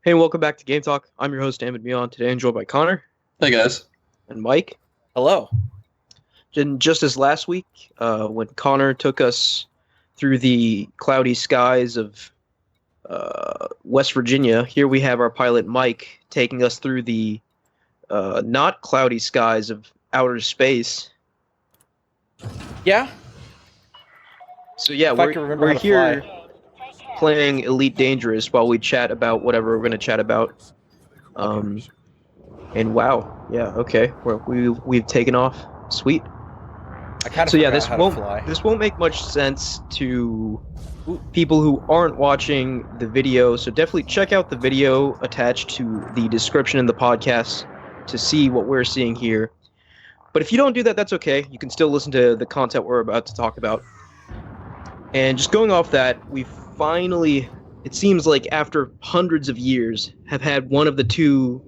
Hey, and welcome back to Game Talk. I'm your host, Ahmed Mion. Today, I'm joined by Connor Hey guys. and Mike. Hello. And just as last week, when Connor took us through the cloudy skies of West Virginia, here we have our pilot Mike taking us through the not cloudy skies of outer space. Yeah, So yeah, if I can remember we're how to here fly. playing Elite Dangerous while we chat about whatever we're going to chat about. And wow, yeah, okay, we've taken off. Sweet. I kind of So yeah, forgot how to fly. this won't make much sense to people who aren't watching the video. So definitely check out the video attached to the description in the podcast to see what we're seeing here. But if you don't do that, that's okay. You can still listen to the content we're about to talk about. And just going off that, we finally, it seems like after hundreds of years, have had one of the two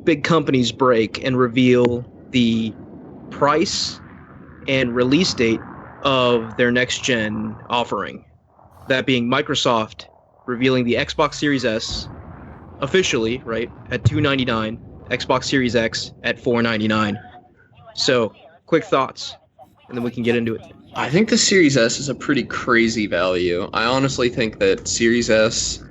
big companies break and reveal the price and release date of their next gen offering. That being Microsoft revealing the Xbox Series S officially, right, at $299, Xbox Series X at $499. So, quick thoughts, and then we can get into it. I think the Series S is a pretty crazy value. I honestly think that Series S,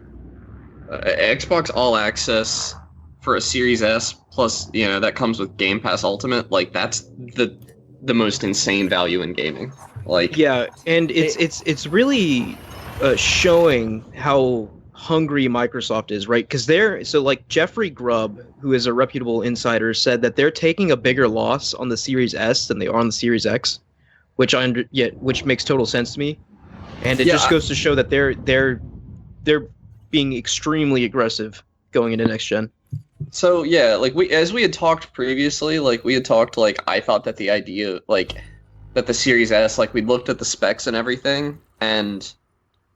Xbox All Access for a Series S plus, that comes with Game Pass Ultimate, like that's the most insane value in gaming. Like, Yeah, and it's really showing how hungry Microsoft is, right? Because like Jeffrey Grubb, who is a reputable insider, said that they're taking a bigger loss on the Series S than they are on the Series X, which makes total sense to me, and it just goes to show that they're being extremely aggressive going into next gen. So yeah, like as we had talked previously, I thought that the idea that the Series S, like we looked at the specs and everything, and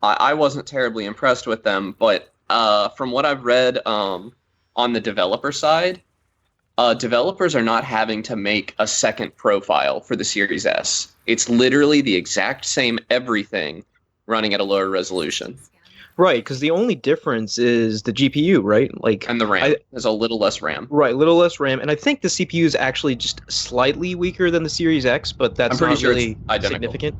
I wasn't terribly impressed with them, but from what I've read on the developer side, developers are not having to make a second profile for the Series S. It's literally the exact same everything running at a lower resolution. Right, because the only difference is the GPU, right? Like, And the RAM is a little less RAM. Right, little less RAM, and I think the CPU is actually just slightly weaker than the Series X, but that's I'm pretty not sure really it's identical. significant.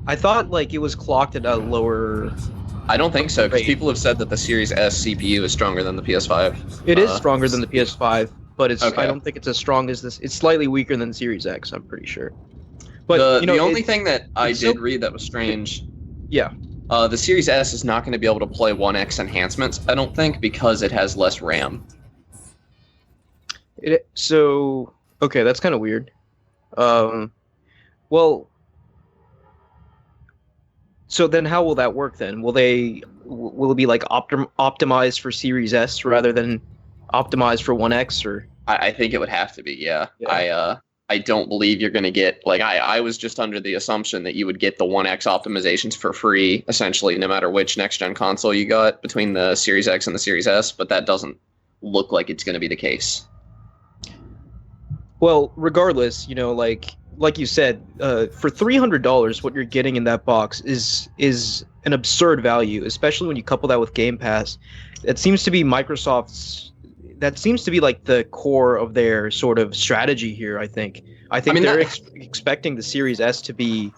I thought like it was clocked at a lower. I don't think so, because rate. people have said that the Series S CPU is stronger than the PS5. It is stronger than the PS5, but it's Okay. I don't think it's as strong as this. It's slightly weaker than the Series X, I'm pretty sure. But the only thing that I it's did so- read that was strange, yeah, the Series S is not going to be able to play 1X enhancements, I don't think, because it has less RAM. so okay, that's kind of weird. Well, so then how will that work then? Will it be like optimized for Series S rather than optimized for 1X or? I think it would have to be, yeah. Yeah. I don't believe you're going to get, like, I was just under the assumption that you would get the 1X optimizations for free, essentially, no matter which next-gen console you got between the Series X and the Series S, but that doesn't look like it's going to be the case. Well, regardless, like you said, for $300, what you're getting in that box is an absurd value, especially when you couple that with Game Pass. That seems to be like the core of their sort of strategy here. I think they're expecting the Series S to be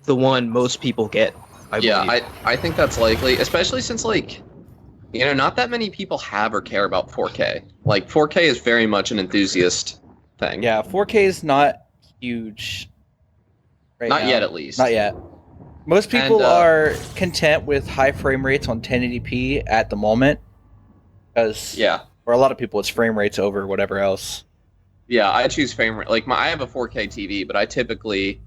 the one most people get. I think that's likely, especially since not that many people have or care about 4K. Like 4K is very much an enthusiast thing. Yeah, 4K is not huge right Not now. yet, at least. Not yet. Most people And, are content with high frame rates on 1080p at the moment, because for a lot of people, it's frame rates over whatever else. Yeah, I choose frame rate. Like I have a 4K TV, but I typically,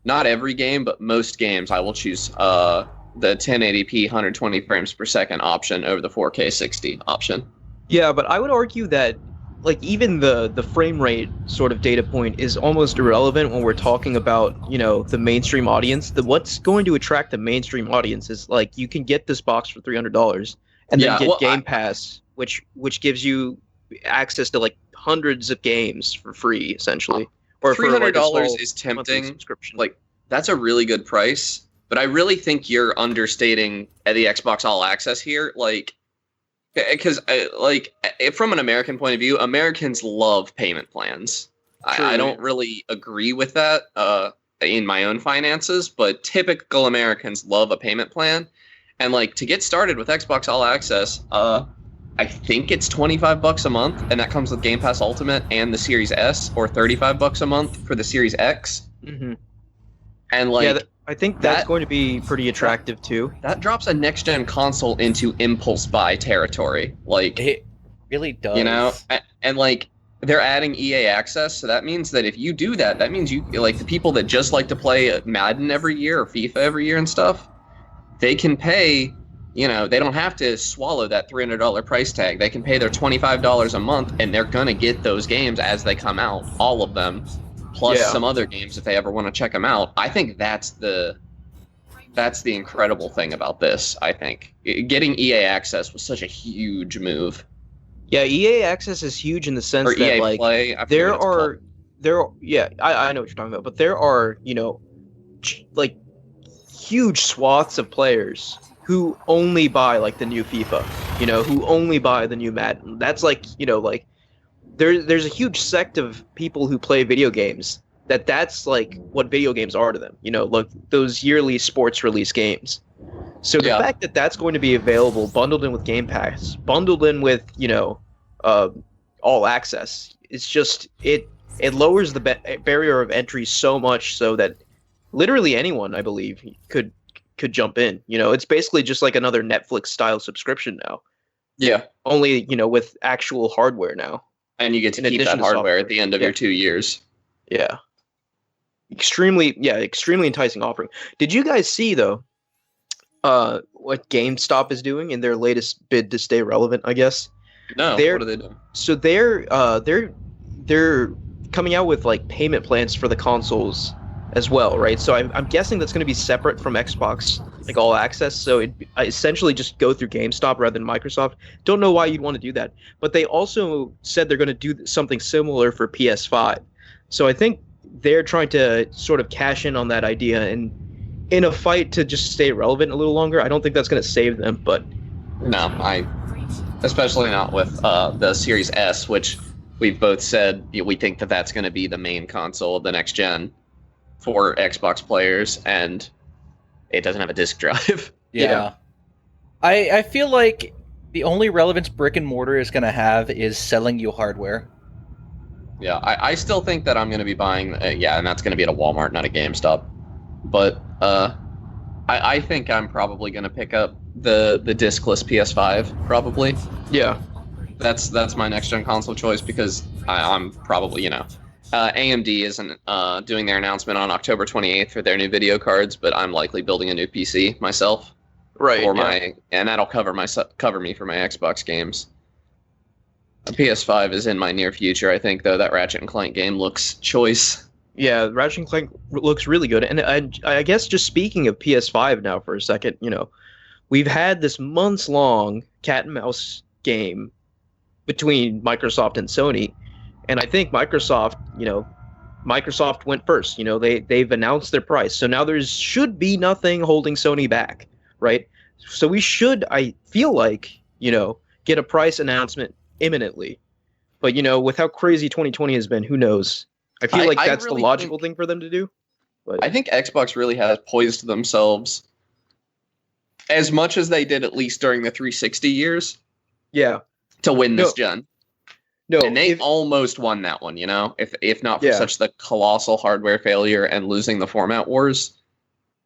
not every game, but most games, I will choose the 1080p 120 frames per second option over the 4K 60 option. Yeah, but I would argue that like even the frame rate sort of data point is almost irrelevant when we're talking about, the mainstream audience. What's going to attract the mainstream audience is like you can get this box for $300 and then get Game Pass, which gives you access to like hundreds of games for free essentially. Or $300 is tempting. Subscription. Like that's a really good price, but I really think you're understating the Xbox All Access here. Like Because, like, from an American point of view, Americans love payment plans. I don't really agree with that in my own finances, but typical Americans love a payment plan. And, like, to get started with Xbox All Access, I think it's $25 a month, and that comes with Game Pass Ultimate and the Series S, or $35 a month for the Series X. Mm-hmm. And, like... Yeah, I think that's going to be pretty attractive too. That drops a next-gen console into impulse buy territory. Like, it really does. You know, and like they're adding EA access, so that means that if you do that, that means you like the people that just like to play Madden every year or FIFA every year and stuff. They can pay. You know, they don't have to swallow that $300 price tag. They can pay their $25 a month, and they're gonna get those games as they come out, all of them. Plus some other games if they ever want to check them out. I think that's the incredible thing about this. I think getting EA access was such a huge move. Yeah, EA access is huge in the sense or that EA like Play, I know what you're talking about, but there are, you know, like huge swaths of players who only buy like the new FIFA, you know, who only buy the new Madden. That's like, you know, like there's a huge sect of people who play video games that's like what video games are to them, you know, like those yearly sports release games. So the fact that that's going to be available, bundled in with Game Pass, bundled in with, you know, all access, it's just it lowers the barrier of entry so much so that literally anyone, I believe, could jump in. You know, it's basically just like another Netflix style subscription now. Yeah. Only, you know, with actual hardware now. And you get to keep that hardware at the end of your 2 years. Yeah. Extremely enticing offering. Did you guys see, though, what GameStop is doing in their latest bid to stay relevant, I guess? No, what are they doing? So they're coming out with like payment plans for the consoles as well, right? So I'm guessing that's going to be separate from Xbox, like all access. So it essentially just go through GameStop rather than Microsoft. Don't know why you'd want to do that, but they also said they're going to do something similar for PS5. So I think they're trying to sort of cash in on that idea, and in a fight to just stay relevant a little longer. I don't think that's going to save them, but no, especially not with the Series S, which we've both said we think that that's going to be the main console of the next gen for Xbox players, and it doesn't have a disc drive. Yeah. I feel like the only relevance brick and mortar is going to have is selling you hardware. Yeah, I still think that I'm going to be buying, and that's going to be at a Walmart, not a GameStop. But I think I'm probably going to pick up the discless PS5, probably. Yeah. That's my next-gen console choice because I'm probably, you know... AMD isn't doing their announcement on October 28th for their new video cards, but I'm likely building a new PC myself. Right. And that'll cover me for my Xbox games. A PS5 is in my near future, I think, though. That Ratchet & Clank game looks choice. Yeah, Ratchet & Clank looks really good. And I guess just speaking of PS5 now for a second, you know, we've had this months-long cat and mouse game between Microsoft and Sony. And I think Microsoft went first. You know, they've announced their price. So now should be nothing holding Sony back, right? So we should, I feel like, you know, get a price announcement imminently. But, you know, with how crazy 2020 has been, who knows? I feel like that's really the logical thing for them to do. But I think Xbox really has poised themselves as much as they did at least during the 360 years. Yeah. To win this gen. No, and they almost won that one, you know, if not for such the colossal hardware failure and losing the format wars.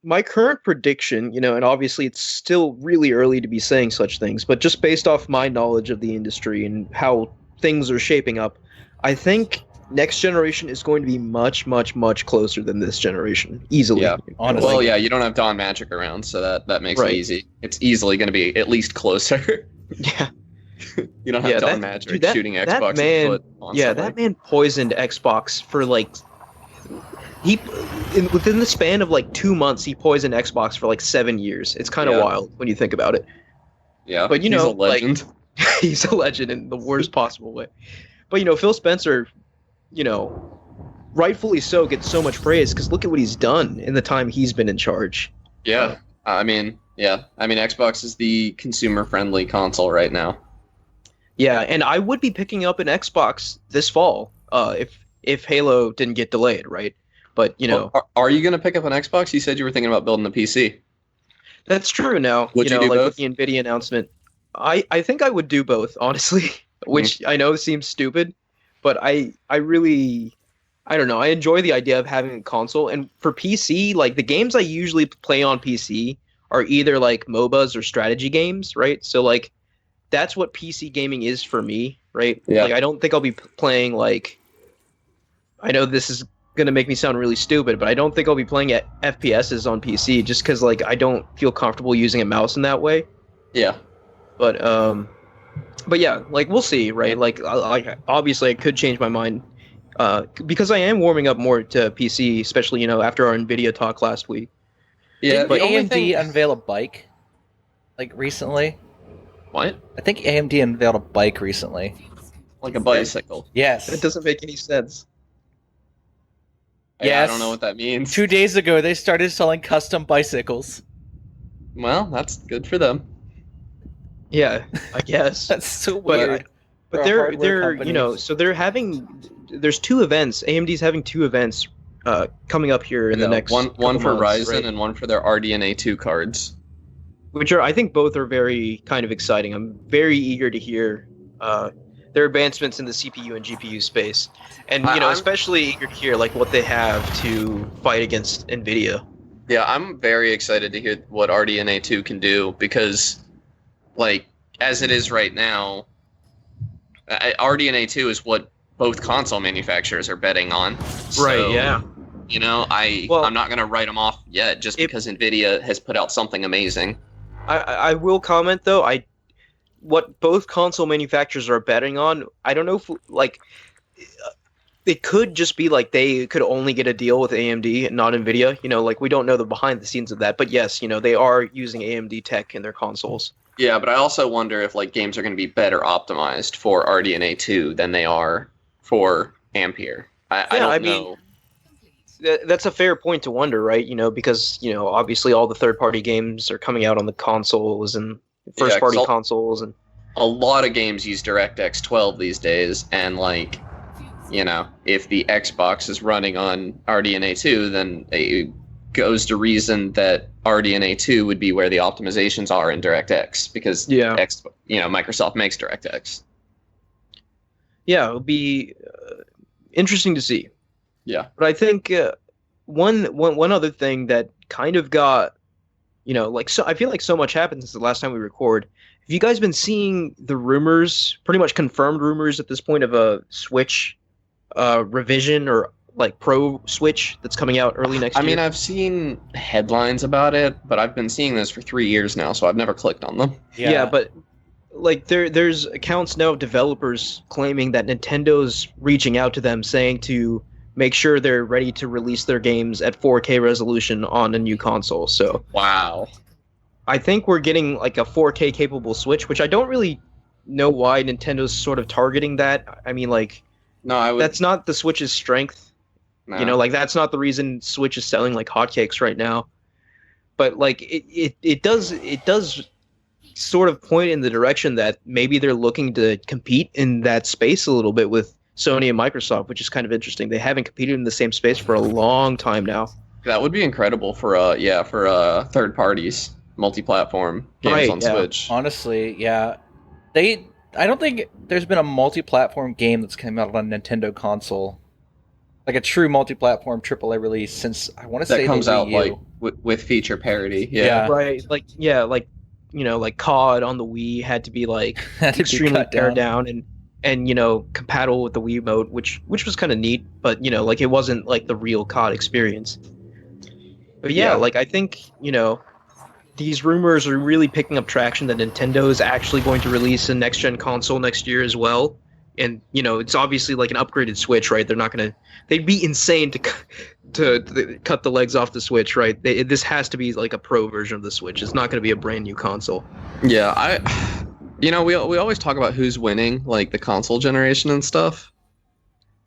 My current prediction, you know, and obviously it's still really early to be saying such things, but just based off my knowledge of the industry and how things are shaping up, I think next generation is going to be much, much, much closer than this generation. Easily. Yeah, honestly. Well, yeah, you don't have Don Magic around, so that makes it easy. It's easily going to be at least closer. Yeah. You don't have Don Magic shooting Xbox in the foot constantly. Yeah, that man poisoned Xbox for like within the span of like 2 months, he poisoned Xbox for like 7 years. It's kind of wild when you think about it. Yeah, but you know, he's a legend. Like, he's a legend in the worst possible way. But you know, Phil Spencer, you know, rightfully so, gets so much praise because look at what he's done in the time he's been in charge. Yeah, I mean, Xbox is the consumer-friendly console right now. Yeah, and I would be picking up an Xbox this fall, if Halo didn't get delayed, right? But Well, are you gonna pick up an Xbox? You said you were thinking about building a PC. that's true now. Would you do Like with both? the Nvidia announcement, I think I would do both, honestly, which I know seems stupid, but I really I don't know. I enjoy the idea of having a console, and for PC, like the games I usually play on PC are either like MOBAs or strategy games, right? So like that's what PC gaming is for me, right? Yeah. Like I don't think I'll be playing like I know this is gonna make me sound really stupid, but I don't think I'll be playing at FPSs on PC just because like I don't feel comfortable using a mouse in that way. Yeah. But but yeah, like we'll see, right? Like obviously I could change my mind because I am warming up more to PC, especially after our Nvidia talk last week. Yeah. Didn't AMD unveil a bike like recently? What? I think AMD unveiled a bike recently. Like a bicycle. Yes. That doesn't make any sense. Yeah, I don't know what that means. 2 days ago, they started selling custom bicycles. Well, that's good for them. Yeah, I guess. That's so weird. But they're so there's two events. AMD's having two events coming up here in the next one for months, Ryzen, right? and one for their RDNA 2 cards. Which I think both are very kind of exciting. I'm very eager to hear their advancements in the CPU and GPU space, and I'm especially eager to hear like what they have to fight against Nvidia. Yeah, I'm very excited to hear what RDNA 2 can do because, like, as it is right now, RDNA 2 is what both console manufacturers are betting on. So, right? Yeah. I'm not gonna write them off yet just because Nvidia has put out something amazing. I will comment though. What both console manufacturers are betting on, I don't know if like it could just be like they could only get a deal with AMD and not Nvidia. Like we don't know the behind the scenes of that, but yes, they are using AMD tech in their consoles. Yeah, but I also wonder if like games are going to be better optimized for RDNA 2 than they are for Ampere. I don't know. That's a fair point to wonder, right? Because obviously all the third-party games are coming out on the consoles and first-party consoles, and a lot of games use DirectX 12 these days. And like, if the Xbox is running on RDNA 2, then it goes to reason that RDNA 2 would be where the optimizations are in DirectX because Microsoft makes DirectX. Yeah, it'll be interesting to see. Yeah, but I think one other thing that kind of got, I feel like so much happened since the last time we record. Have you guys been seeing the rumors, pretty much confirmed rumors at this point of a Switch revision or like Pro Switch that's coming out early next year? I mean, I've seen headlines about it, but I've been seeing this for 3 years now, so I've never clicked on them. Yeah, but like there's accounts now of developers claiming that Nintendo's reaching out to them saying to make sure they're ready to release their games at 4K resolution on a new console. So wow. I think we're getting like a 4K capable Switch, which I don't really know why Nintendo's sort of targeting that. I mean, like, that's not the Switch's strength. No. Like that's not the reason Switch is selling like hotcakes right now. But like it does sort of point in the direction that maybe they're looking to compete in that space a little bit with Sony and Microsoft, which is kind of interesting. They haven't competed in the same space for a long time now. That would be incredible for third parties, multi-platform games on Switch. Honestly, yeah. I don't think there's been a multi-platform game that's come out on a Nintendo console, like a true multi-platform AAA release since I want to say that comes the out Wii U. like with feature parity. Yeah. Right. Like like COD on the Wii had to be like extremely pared down and compatible with the Wii mode, which was kind of neat, but like it wasn't like the real COD experience. But yeah, like I think these rumors are really picking up traction that Nintendo is actually going to release a next gen console next year as well, and it's obviously like an upgraded Switch, right? They'd be insane to cut the legs off the Switch, right? This has to be like a pro version of the Switch. It's not going to be a brand new console. Yeah, we always talk about who's winning, like the console generation and stuff.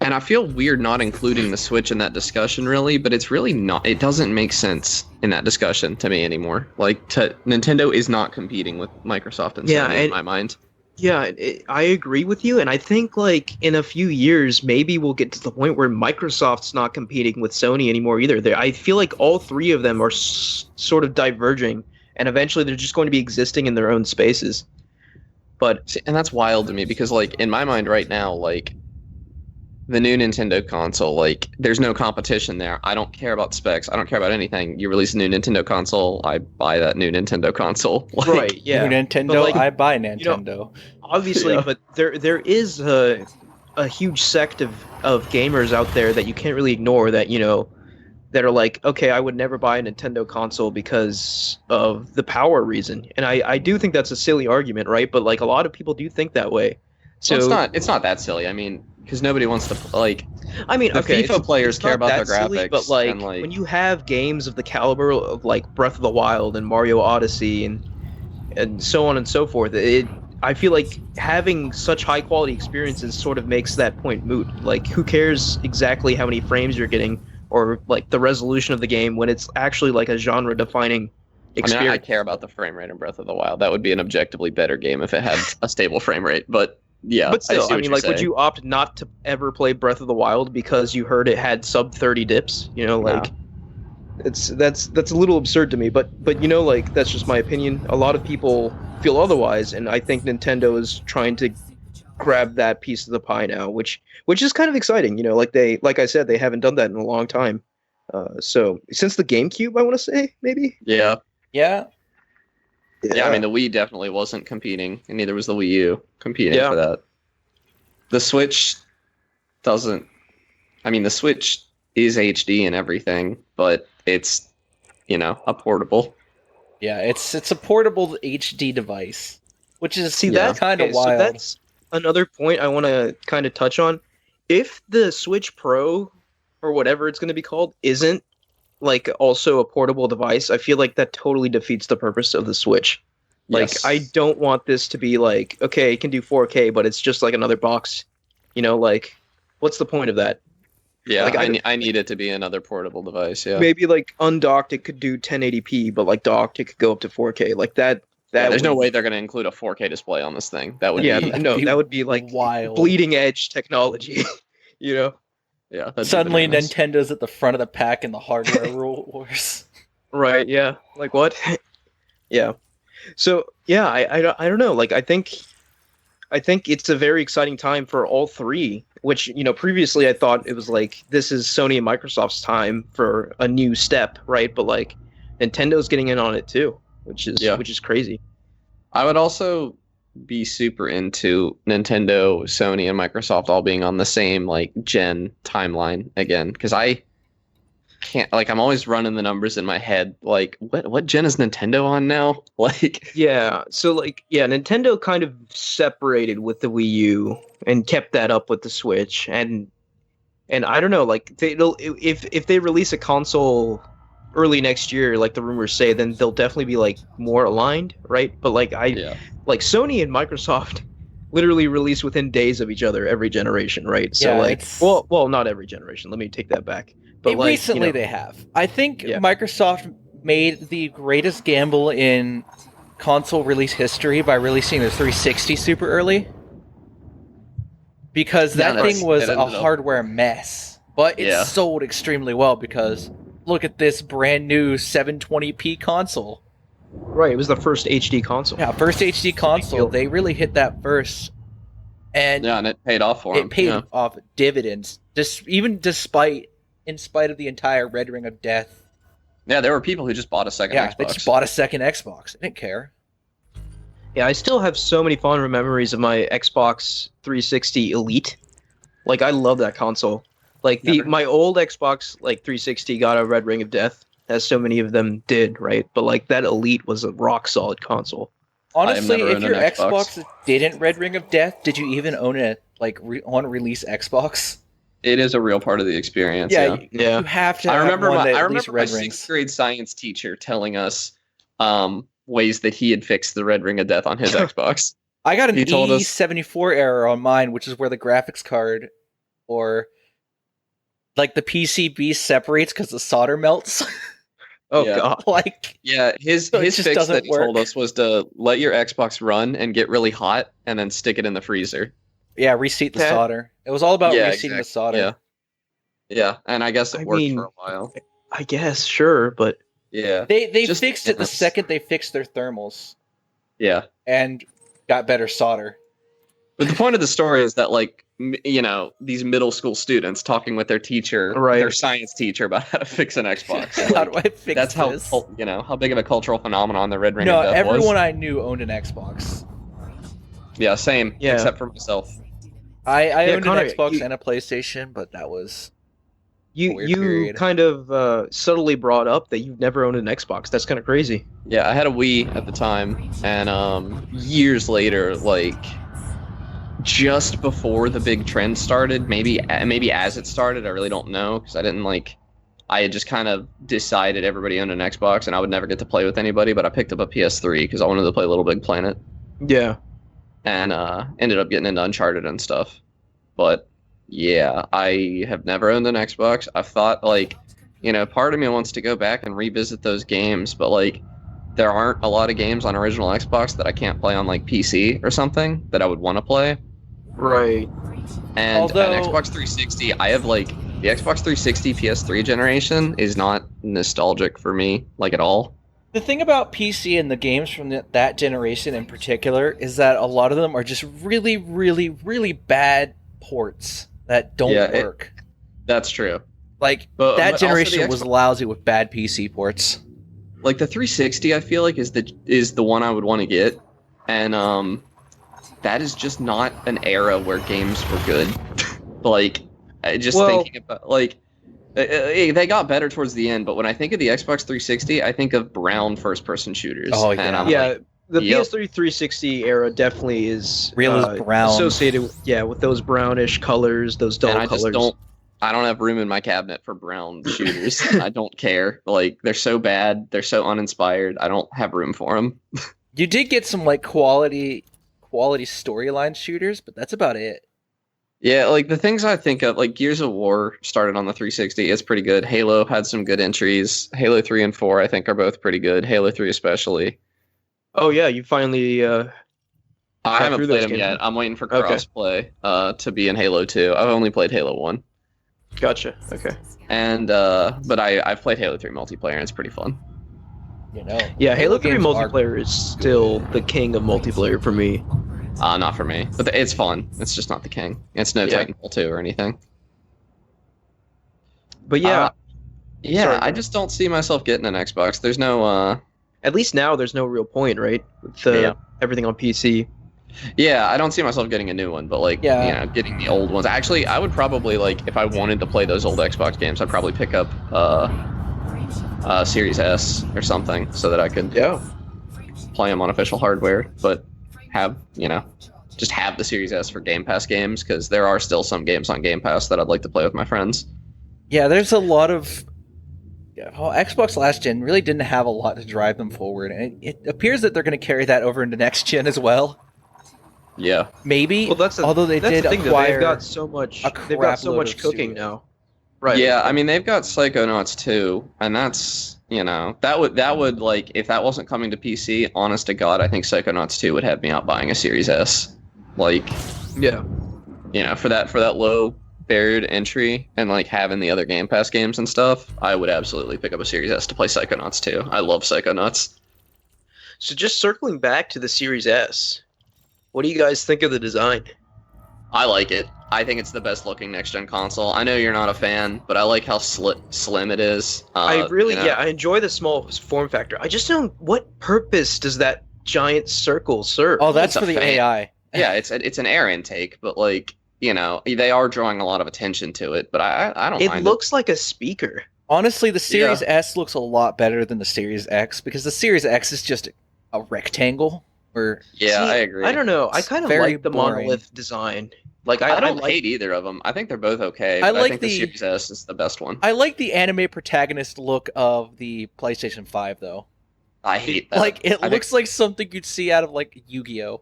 And I feel weird not including the Switch in that discussion, really, but it's really not. It doesn't make sense in that discussion to me anymore. Like, Nintendo is not competing with Microsoft and Sony in my mind. Yeah, I agree with you, and I think like in a few years, maybe we'll get to the point where Microsoft's not competing with Sony anymore either. I feel like all three of them are sort of diverging, and eventually they're just going to be existing in their own spaces. But See, and that's wild to me because, like, in my mind right now, like, the new Nintendo console, like, there's no competition there. I don't care about specs. I don't care about anything. You release a new Nintendo console, I buy that new Nintendo console. Like, right, New yeah, but Nintendo, like I buy you know, Nintendo. obviously, yeah. but there is a huge sect of gamers out there that you can't really ignore that that are like, okay, I would never buy a Nintendo console because of the power reason. And I do think that's a silly argument, right? But like a lot of people do think that way. Well, it's So, not that silly. I mean, because nobody wants to like I mean, the okay, FIFA players it's care not about their that silly, but graphics and like when like you have games of the caliber of like Breath of the Wild and Mario Odyssey and so on and so forth, I feel like having such high quality experiences sort of makes that point moot. Like, who cares exactly how many frames you're getting or like the resolution of the game when it's actually like a genre defining I mean, I experience? care about the frame rate in Breath of the Wild. That would be an objectively better game if it had a stable frame rate. But yeah, But I still, see I what mean, you're like, would saying. you opt not to ever play Breath of the Wild because you heard it had sub 30 dips? No. Like that's a little absurd to me, but like that's just my opinion. A lot of people feel otherwise, and I think Nintendo is trying to grab that piece of the pie now, which is kind of exciting. Like I said, they haven't done that in a long time. So since the GameCube, I want to say maybe. Yeah. Yeah, Yeah, I mean Yeah, the Wii definitely wasn't competing, and neither was the Wii U competing yeah, for that. The Switch doesn't I mean the Switch is HD and everything, but it's, a portable. yeah. It's a portable HD device, which is See Yeah. that? kind of Okay, so wild. that's another point I want to kind of touch on. If the Switch Pro or whatever it's going to be called isn't like also a portable device, I feel like that totally defeats the purpose of the Switch. Like, I Yes. don't want this to be like, okay, it can do 4K, but it's just like another box. Like, what's the point of that? Yeah, Like, I need it to be another portable device, yeah. maybe like undocked it could do 1080p, but like docked it could go up to 4K. Like that, Yeah, that there's no would, way they're going to include a 4K display on this thing. That would yeah, be That'd no, be that would be like wild. bleeding edge technology, you know? yeah, that'd be Suddenly, bananas. Nintendo's at the front of the pack in the hardware wars. Right, yeah. Like what? Yeah. So yeah, I don't know. Like I think it's a very exciting time for all three, which, previously I thought it was like this is Sony and Microsoft's time for a new step, right? But like Nintendo's getting in on it too, which is Yeah. which is crazy. I would also be super into Nintendo, Sony, and Microsoft all being on the same like gen timeline again because I can't like I'm always running the numbers in my head like what gen is Nintendo on now? Like Yeah, so like yeah, Nintendo kind of separated with the Wii U and kept that up with the Switch and I don't know, like they'll if they release a console early next year, like the rumors say, then they'll definitely be like more aligned, right? But like yeah. like Sony and Microsoft literally release within days of each other every generation, right? So Yeah, like, it's well, not every generation. Let me take that back. But like, recently they have. I think yeah, Microsoft made the greatest gamble in console release history by releasing the 360 super early because Yeah, that thing was that a ended up hardware mess, but it yeah. sold extremely well because look at this brand new 720p console. right. It was the first HD console. Yeah, first HD It's a big console. deal. They really hit that first, and Yeah, and it paid off for it him. paid Yeah. off dividends. In spite of the entire Red Ring of Death. Yeah, there were people who just bought a second Yeah, they Xbox. just bought a second Xbox. They didn't care. Yeah, I still have so many fond memories of my Xbox 360 Elite. Like I love that console. Like the Never. my old Xbox like 360 got a Red Ring of Death, as so many of them did, right? But like that Elite was a rock solid console. I have Honestly, never if owned your an Xbox. Xbox didn't Red Ring of Death, did you even own a on release Xbox? It is a real part of the experience. Yeah. Yeah. You have to I have remember one my that I at least remember my Red sixth Rings. grade science teacher telling us ways that he had fixed the Red Ring of Death on his Xbox. I got an He told us E74 error on mine, which is where the graphics card or like the PCB separates because the solder melts. Oh Yeah. God. Like, Yeah, his So it his just fix doesn't that he told work. us was to let your Xbox run and get really hot, and then stick it in the freezer. yeah, reseat the That solder. It was all about Yeah, reseating the exactly. Yeah, solder. yeah, and I guess it I worked for mean, a while. I guess sure, but Yeah, They just fixed it the maintenance. second they fixed their thermals Yeah, and got better solder. but the point of the story is that like these middle school students talking with their teacher, their right. science teacher, about how to fix an Xbox. How do Like I fix that's how this? how big of a cultural phenomenon the Red Ring of No, Death was. everyone I knew owned an Xbox. Yeah, same, Yeah. except for myself. I Yeah, owned an Connor, Xbox and a PlayStation, but that was a weird you period. kind of subtly brought up that you've never owned an Xbox. That's kind of crazy. Yeah, I had a Wii at the time, and years later, like just before the big trend started, maybe as it started, I really don't know because I didn't like. I had just kind of decided everybody owned an Xbox, and I would never get to play with anybody. But I picked up a PS3 because I wanted to play Little Big Planet, Yeah. and ended up getting into Uncharted and stuff. But yeah, I have never owned an Xbox. I've thought like, part of me wants to go back and revisit those games, but like there aren't a lot of games on original Xbox that I can't play on like PC or something that I would want to play. Right. And an Although Xbox 360, I have like the Xbox 360 PS3 generation is not nostalgic for me like at all. the thing about PC and the games from that generation in particular is that a lot of them are just really, really, really bad ports that don't Yeah, work. That's true. Like But that also the generation was Xbox, lousy with bad PC ports. like the 360, I feel like is the one I would want to get, and that is just not an era where games were good. Like, just Well- thinking about like they got better towards the end, but when I think of the Xbox 360, I think of brown first-person shooters. Oh, and yeah. I'm Yeah, like, the yep. PS3 360 era definitely is Real as brown. associated with, with those brownish colors, those dull and I colors. just don't. I don't have room in my cabinet for brown shooters. I don't care. Like they're so bad, they're so uninspired. I don't have room for them. You did get some like quality storyline shooters, but that's about it. Yeah, like the things I think of, like Gears of War started on the 360. It's pretty good. Halo had some good entries. Halo 3 and 4, I think, are both pretty good. Halo 3 especially. Oh yeah, you finally I got haven't through played those them games. yet. I'm waiting for Okay. crossplay to be in Halo 2. I've only played Halo 1. Gotcha. Okay. And but I've played Halo 3 multiplayer and it's pretty fun. You know. Yeah, Halo 3 games are multiplayer is still the king of multiplayer for me. Not for me, but it's fun. It's just not the king. It's no Yeah. Titanfall 2 or anything. But yeah, Yeah, Sorry, I go ahead. just don't see myself getting an Xbox. There's no at least now there's no real point, right? With everything on PC. yeah, I don't see myself getting a new one, but like Yeah. getting the old ones. Actually, I would probably like if I wanted to play those old Xbox games, I'd probably pick up Series S or something so that I could Yeah. play them on official hardware, but have, just have the Series S for Game Pass games because there are still some games on Game Pass that I'd like to play with my friends. Yeah, there's a lot of. Well, Xbox last gen really didn't have a lot to drive them forward, and it appears that they're going to carry that over into next gen as well. Yeah. Maybe. Well, although they that's did the thing, though. acquire They've got so much. a They've got crap so load much of cooking studio. now. Right. Yeah, I mean they've got Psychonauts 2, and that's that would like if that wasn't coming to PC, honest to God, I think Psychonauts 2 would have me out buying a Series S. Like, Yeah. for that low barrier to entry and like having the other Game Pass games and stuff, I would absolutely pick up a Series S to play Psychonauts 2. I love Psychonauts. So just circling back to the Series S, what do you guys think of the design? I like it. I think it's the best looking next gen console. I know you're not a fan, but I like how slim it is. I really, I enjoy the small form factor. I just don't. What purpose does that giant circle serve? Oh, that's It's a for the fan. AI. Yeah, it's an air intake, but like they are drawing a lot of attention to it. But I don't It mind looks like a speaker. Honestly, the Series S looks a lot better than the Series X because the Series X is just a rectangle. Or Yeah, See, I agree. I don't know. I It's kind of very like the boring. monolith design. Like I don't like. hate either of them. I think they're both okay. I But I like think the Series S is the best one. I like the anime protagonist look of the PlayStation 5 though. I hate that. Like it I looks like something you'd see out of like Yu-Gi-Oh.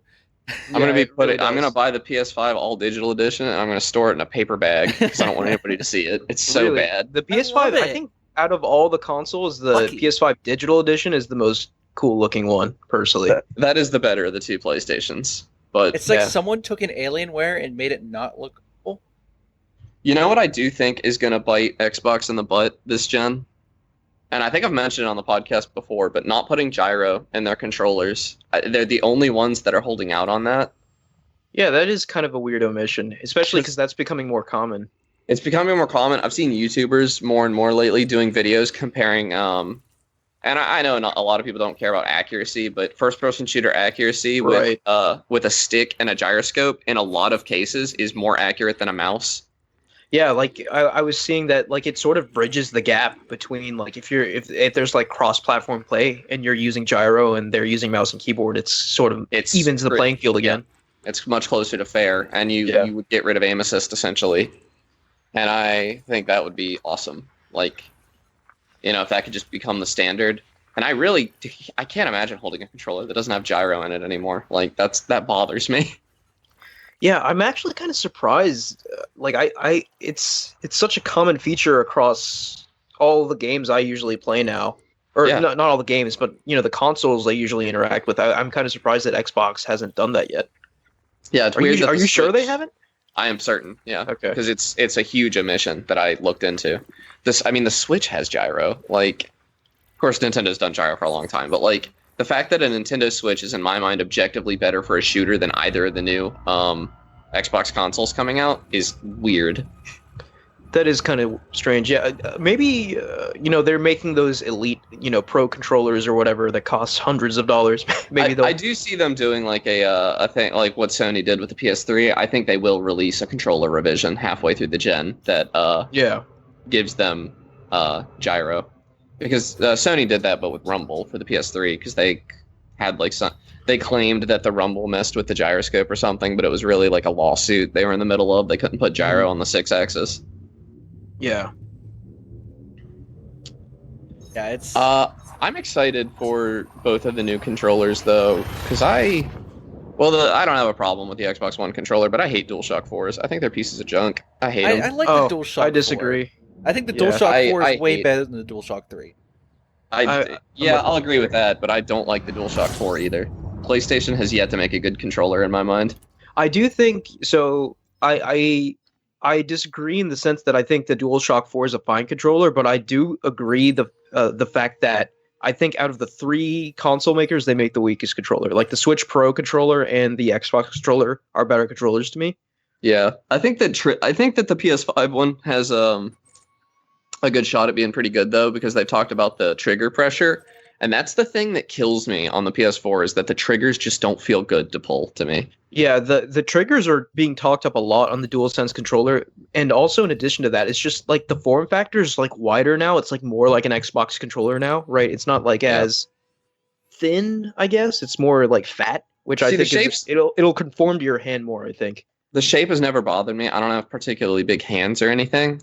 I'm gonna Yeah, it really I'm gonna does. buy the PS5 all digital edition, and I'm gonna store it in a paper bag because I don't want anybody to see it. It's so Really, bad. The I love PS5. I it. think out of all the consoles, the Lucky. PS5 Digital Edition is the most cool looking one, personally. That is the better of the two PlayStations. But It's like Yeah. someone took an Alienware and made it not look cool. you know what I do think is going to bite Xbox in the butt this gen? And I think I've mentioned it on the podcast before, but not putting gyro in their controllers. They're the only ones that are holding out on that. Yeah, that is kind of a weird omission, especially because that's becoming more common. It's becoming more common. I've seen YouTubers more and more lately doing videos comparing, and I know not a lot of people don't care about accuracy, but first-person shooter accuracy Right. with a stick and a gyroscope in a lot of cases is more accurate than a mouse. Yeah, like I was seeing that like it sort of bridges the gap between like if there's like cross-platform play and you're using gyro and they're using mouse and keyboard, it's sort of It's evens the playing field yeah. again. It's much closer to fair, and Yeah. you would get rid of aim assist essentially, and I think that would be awesome. Like, if that could just become the standard. And I can't imagine holding a controller that doesn't have gyro in it anymore. Like that bothers me. Yeah, I'm actually kind of surprised. Like it's such a common feature across all the games I usually play now, or Yeah. not all the games, but the consoles I usually interact with. I'm kind of surprised that Xbox hasn't done that yet. Yeah, it's Are weird. you that are the you sure they Switch- haven't? I am certain. Yeah. Okay. Because it's a huge omission that I looked into. The Switch has gyro. Like, of course, Nintendo's done gyro for a long time, but like the fact that a Nintendo Switch is in my mind objectively better for a shooter than either of the new Xbox consoles coming out is weird. That is kind of strange. Yeah, maybe they're making those elite pro controllers or whatever that cost hundreds of dollars. Maybe they'll. I do see them doing like a thing like what Sony did with the PS3. I think they will release a controller revision halfway through the gen that Yeah. gives them gyro, because Sony did that but with Rumble for the PS3 because they had like they claimed that the Rumble messed with the gyroscope or something, but it was really like a lawsuit they were in the middle of. They couldn't put gyro on the 6-axis. Yeah. Yeah, it's I'm excited for both of the new controllers though, because I don't have a problem with the Xbox One controller, but I hate DualShock 4s. I think they're pieces of junk. I hate them. I like Oh, the DualShock. I disagree. 4. I think the Yeah. DualShock 4 I is way hate- better than the DualShock 3. Yeah, I'll with agree with that, but I don't like the DualShock 4 either. PlayStation has yet to make a good controller in my mind. I do think so. I disagree in the sense that I think the DualShock 4 is a fine controller, but I do agree the fact that I think out of the three console makers, they make the weakest controller. Like the Switch Pro controller and the Xbox controller are better controllers to me. Yeah, I think that the PS5 one has a good shot at being pretty good though, because they've talked about the trigger pressure, and that's the thing that kills me on the PS4 is that the triggers just don't feel good to pull to me. Yeah, the triggers are being talked up a lot on the DualSense controller, and also in addition to that, it's just like the form factor is like wider now. It's like more like an Xbox controller now, right? It's not like Yeah. as thin, I guess. It's more like fat, which I See, the think shapes- it'll conform to your hand more, I think. The shape has never bothered me. I don't have particularly big hands or anything.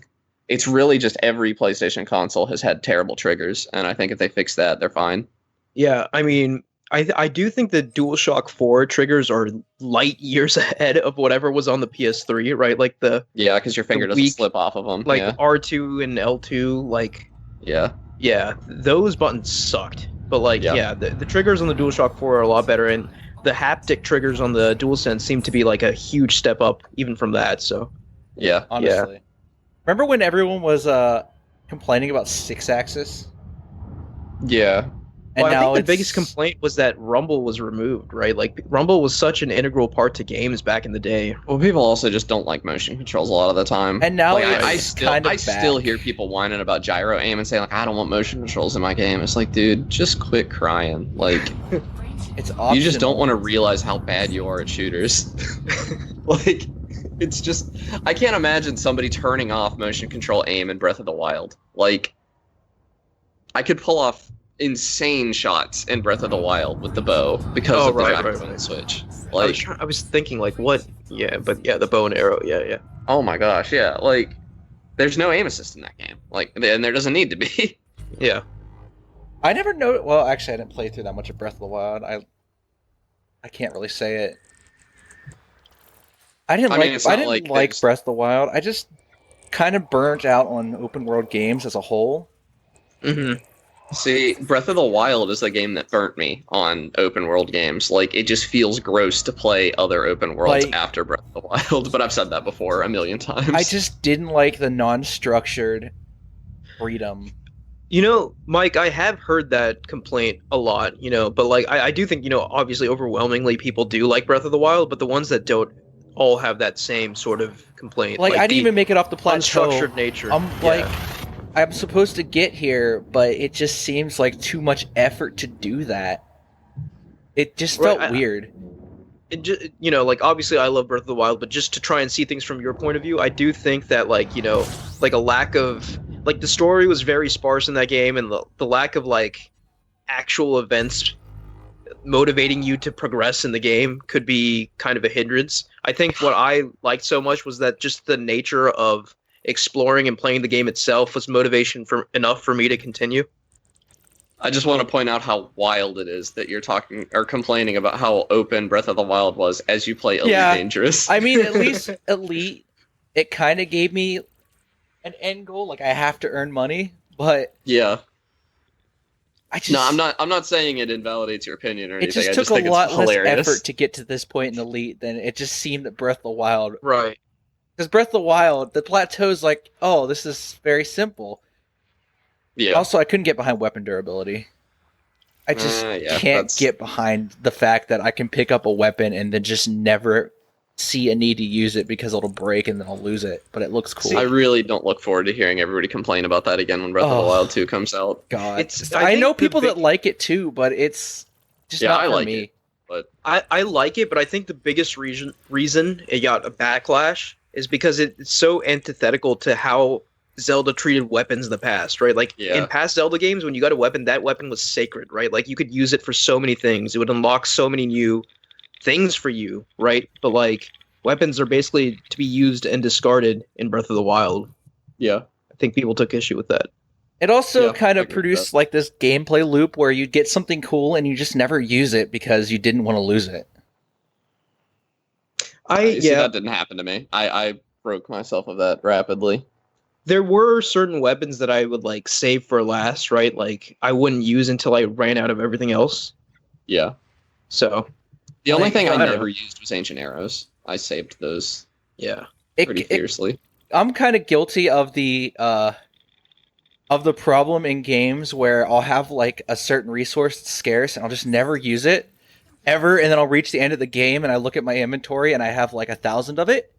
It's really just every PlayStation console has had terrible triggers, and I think if they fix that, they're fine. Yeah, I mean, I do think the DualShock 4 triggers are light years ahead of whatever was on the PS3, right? Like Yeah, because your finger doesn't weak- slip off of them. like yeah. R2 and L2, like Yeah. yeah, those buttons sucked. But like Yeah. yeah, the triggers on the DualShock 4 are a lot better, and the haptic triggers on the DualSense seem to be like a huge step up even from that. So Yeah. Honestly, remember when everyone was complaining about 6-axis, Yeah. and well, I now think the it's biggest complaint was that Rumble was removed, right? Like Rumble was such an integral part to games back in the day. Well, people also just don't like motion controls a lot of the time. And now like, it's I still kind of I still back. hear people whining about gyro aim and saying like I don't want motion controls in my game. It's like, dude, just quit crying. Like It's optional. you just don't want to realize how bad you are at shooters. Like it's just I can't imagine somebody turning off motion control aim in Breath of the Wild. Like I could pull off insane shots in Breath of the Wild with the bow because Oh, of the right, gyro right, on the right. Switch. I was thinking like what? Yeah, but yeah, the bow and arrow. Yeah. Oh my gosh, yeah. Like, there's no aim assist in that game. Like, and there doesn't need to be. Yeah. I never know. Well, actually, I didn't play through that much of Breath of the Wild. I can't really say it. I didn't I mean, it's I not didn't like like there's- Breath of the Wild. I just kind of burnt out on open world games as a whole. Hmm. See, Breath of the Wild is the game that burnt me on open world games. Like, it just feels gross to play other open worlds Like, after Breath of the Wild, but I've said that before a million I times. just didn't like the non-structured freedom. Mike, I have heard that complaint a lot, but like I do think, obviously overwhelmingly people do like Breath of the Wild, but the ones that don't all have that same sort of complaint, Like, like I didn't the even make it off the plateau. unstructured nature. I'm like, Yeah. I'm supposed to get here, but it just seems like too much effort to do that. It just Right. felt weird. It just, like obviously I love Breath of the Wild, but just to try and see things from your point of view, I do think that like, like a lack of like the story was very sparse in that game, and the lack of like actual events motivating you to progress in the game could be kind of a hindrance. I think what I liked so much was that just the nature of exploring and playing the game itself was motivation for enough for me to continue. I just want to point out how wild it is that you're talking or complaining about how open Breath of the Wild was as you play Elite Yeah. Dangerous. I mean, at least Elite, it kind of gave me an end goal. Like, I have to earn money, but yeah. I just No, I'm not saying it invalidates your opinion or it anything. just I took just think a lot it's less hilarious. effort to get to this point in Elite than it just seemed at Breath of the Wild. Right. Because Breath of the Wild, the plateau's like, oh, this is very simple. Yeah. Also, I couldn't get behind weapon durability. I just yeah, can't that's- get behind the fact that I can pick up a weapon and then just never see a need to use it because it'll break and then I'll lose it. But it looks cool. I really don't look forward to hearing everybody complain about that again when Breath of Oh. the Wild 2 comes out. God, It's- I I think know the people that big- like it too, but it's just Yeah, not I for like me. it. But I like it, but I think the biggest reason it got a backlash is because it's so antithetical to how Zelda treated weapons in the past, right? Like Yeah. in past Zelda games, when you got a weapon, that weapon was sacred, right? Like you could use it for so many things. It would unlock so many new things for you, right? But like weapons are basically to be used and discarded in Breath of the Wild. yeah. I think people took issue with that. It also Yeah, kind I of agree with produced like this gameplay loop where you get something cool and you just never use it because you didn't want to lose it. You see, that didn't happen to me. I broke myself of that rapidly. There were certain weapons that I would like save for last, right? Like I wouldn't use until I ran out of everything else. Yeah. So The only Like, thing I I don't never know. used was Ancient Arrows. I saved those yeah. pretty fiercely. I'm kind of guilty of the problem in games where I'll have like a certain resource that's scarce and I'll just never use it ever, and then I'll reach the end of the game and I look at my inventory and I have like 1,000 of it.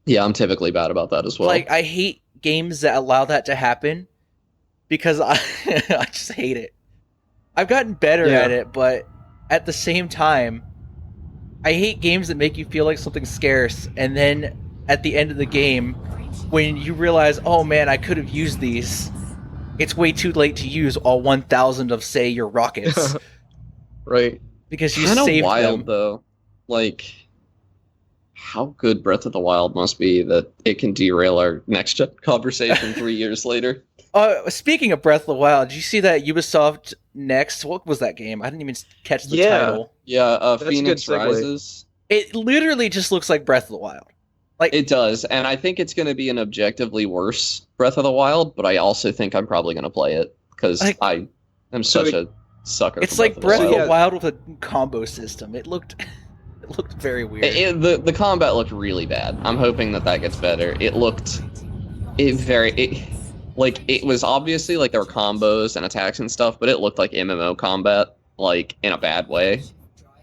Yeah, I'm typically bad about that as well. Like, I hate games that allow that to happen because I I just hate it. I've gotten better Yeah. at it, but at the same time, I hate games that make you feel like something's scarce, and then at the end of the game, when you realize, oh man, I could have used these, it's way too late to use all 1,000 of, say, your rockets Right. because you Kind of saved wild them. though. Like, how good Breath of the Wild must be that it can derail our next conversation 3 years later. Speaking of Breath of the Wild, did you see that Ubisoft Next? What was that game? I didn't even catch the Yeah. title. Yeah, a good Phoenix segue. Rises. It literally just looks like Breath of the Wild. Like, It does, and I think it's going to be an objectively worse Breath of the Wild, but I also think I'm probably going to play it because Like- I am So such a sucker. it's for like Breath of Wild. the Wild with a combo system. It looked very weird. The combat looked really bad. I'm hoping that gets better. It was obviously like there were combos and attacks and stuff, but it looked like MMO combat, like in a bad way.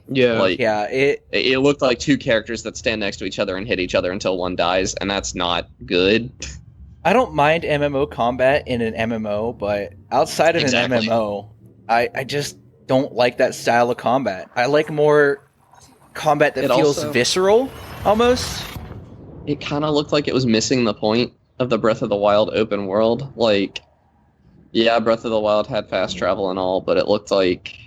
Yeah. Like Yeah, it looked like two characters that stand next to each other and hit each other until one dies, and that's not good. I don't mind MMO combat in an MMO, but outside of Exactly. an MMO, I just don't like that style of combat. I like more combat that It feels also- visceral, almost. It kind of looked like it was missing the point of the Breath of the Wild open world. Like, yeah, Breath of the Wild had fast travel and all, but it looked like,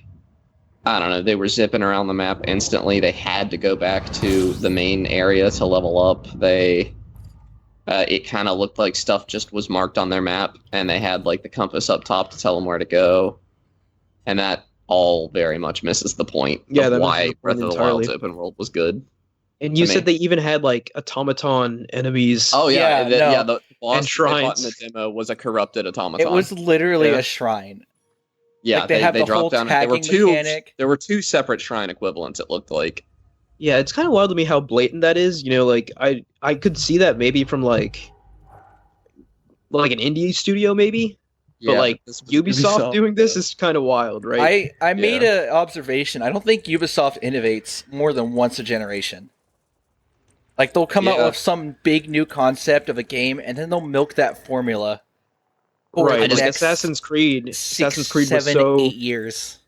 I don't know, they were zipping around the map instantly. They had to go back to the main area to level up. It kind of looked like stuff just was marked on their map, and they had like the compass up top to tell them where to go, and that all very much misses the point Yeah, of that misses why the point Breath of the entirely. Wild's open world was good. And to you me. said they even had like automaton enemies. Oh Yeah, no. the boss that they fought in the shrines. demo was a corrupted automaton. It was literally Yeah. a shrine. Yeah, Like they have they the whole dropped down. There were tagging mechanic. there were two separate shrine equivalents. It looked like. Yeah, it's kind of wild to me how blatant that is. You know, like I could see that maybe from like an indie studio maybe, but Yeah, like but this was Ubisoft doing this yeah. is kind of wild, right? I made Yeah. an observation. I don't think Ubisoft innovates more than once a generation. Like they'll come out Yeah. with some big new concept of a game, and then they'll milk that formula for Right. the Like next Assassin's Creed. 6, Assassin's Creed was 7, so 8 years.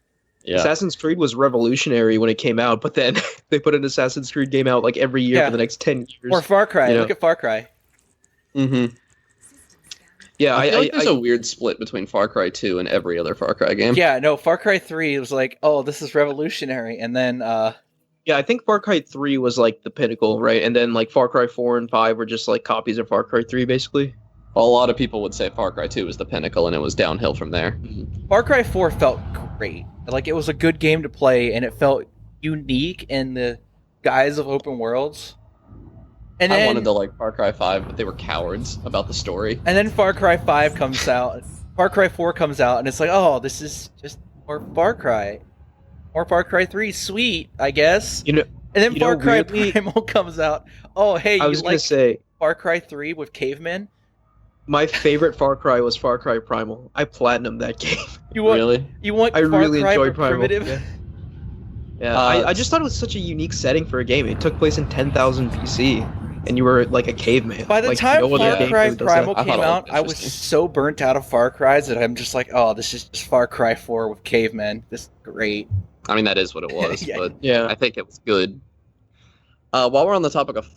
Yeah. Assassin's Creed was revolutionary when it came out, but then they put an Assassin's Creed game out like every year Yeah. for the next 10 years. Or Far Cry. You know? Look at Far Cry. Mm-hmm. Yeah, I feel like there's I a weird split between Far Cry 2 and every other Far Cry game. Yeah, no, Far Cry 3 was like, oh, this is revolutionary. And then, yeah, I think Far Cry 3 was like the pinnacle, right? And then like Far Cry 4 and 5 were just like copies of Far Cry 3 basically. A lot of people would say Far Cry 2 was the pinnacle, and it was downhill from there. Far Cry 4 felt great. Like, it was a good game to play, and it felt unique in the guise of open worlds. And I then, wanted to like Far Cry 5, but they were cowards about the story. and then Far Cry 5 comes out. Far Cry 4 comes out, and it's like, oh, this is just more Far Cry. More Far Cry 3, sweet, I guess. You know, And then you Far know, Cry weirdly- Primal comes out. Oh, hey, I you was gonna like say Far Cry 3 with cavemen? my favorite Far Cry was Far Cry Primal. I platinumed that game. You want Really? you want I Far really Cry enjoy but Primal. primitive? Yeah. Yeah, Uh, I just thought it was such a unique setting for a game. It took place in 10,000 BC, and you were like a caveman. By the Like, time no other Far game Cry really does Primal that. I thought came it out, looked I was interesting. so burnt out of Far Cries that I'm just like, oh, this is just Far Cry 4 with cavemen. This is great. I mean, that is what it was, Yeah. but Yeah, I think it was good. While we're on the topic of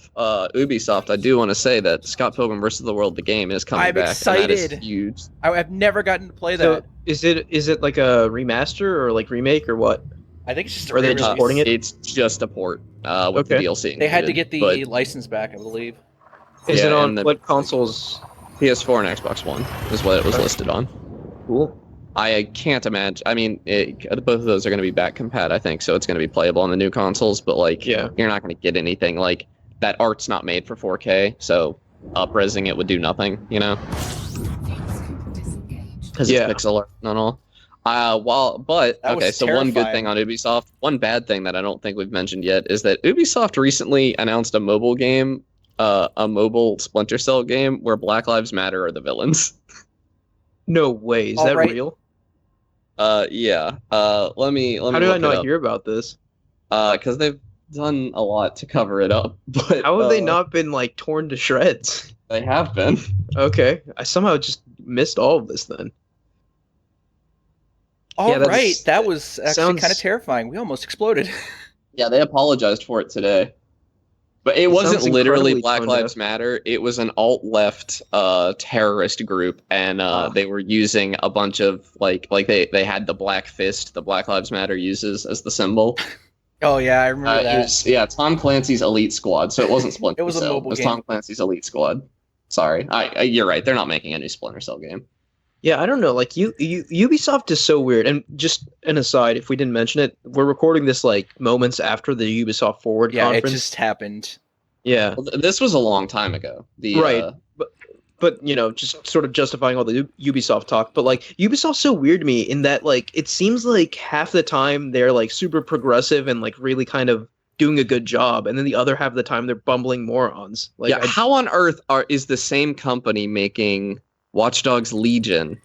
Ubisoft, I do want to say that Scott Pilgrim vs. the World, the game, is coming I'm back, and that is excited. huge. I've never gotten to play so that. is it like a remaster or like remake or what? I think it's just a Are they re-release. just porting it? It's just a port with Okay. the DLC. They had to included, get but the license back, I believe. Is Yeah, it on and the- what consoles? PS4 and Xbox One is what it was listed on. Cool. I can't imagine. I mean, both of those are going to be back compat, I think, so it's going to be playable on the new consoles. But like, Yeah. you're not going to get anything like that. Art's not made for 4K, so upresing it would do nothing, you know, because Yeah. it's pixel art and all. But That was okay, so one good terrifying. thing on Ubisoft, one bad thing that I don't think we've mentioned yet is that Ubisoft recently announced a mobile game, a mobile Splinter Cell game where Black Lives Matter are the villains. No way. Is All that right. real? Yeah. Let me How did I look it not up. hear about this? Because they've done a lot to cover it up, but How have they not been like torn to shreds? They have been. Okay, I somehow just missed all of this then. All Yeah, right, that's- that was actually sounds- kind of terrifying. We almost exploded. Yeah, they apologized for it today. But it wasn't sounds literally incredibly Black tone Lives deaf. Matter. It was an alt-left terrorist group, and they were using a bunch of like they had the black fist, the Black Lives Matter uses as the symbol. Oh yeah, I remember It that. was, yeah, Tom Clancy's Elite Squad. So it wasn't Splinter It was a Cell. mobile It was game. Tom Clancy's Elite Squad. Sorry, you're right. They're not making a new Splinter Cell game. Yeah, I don't know. Like Ubisoft is so weird. And just an aside, if we didn't mention it, we're recording this like moments after the Ubisoft Forward Yeah, conference. it just happened. Yeah, Well, this was a long time ago. Right. but you know, just sort of justifying all the Ubisoft talk. But like Ubisoft's so weird to me in that like it seems like half the time they're like super progressive and like really kind of doing a good job, and then the other half of the time they're bumbling morons. Like Yeah, how on earth is the same company making Watch Dogs Legion,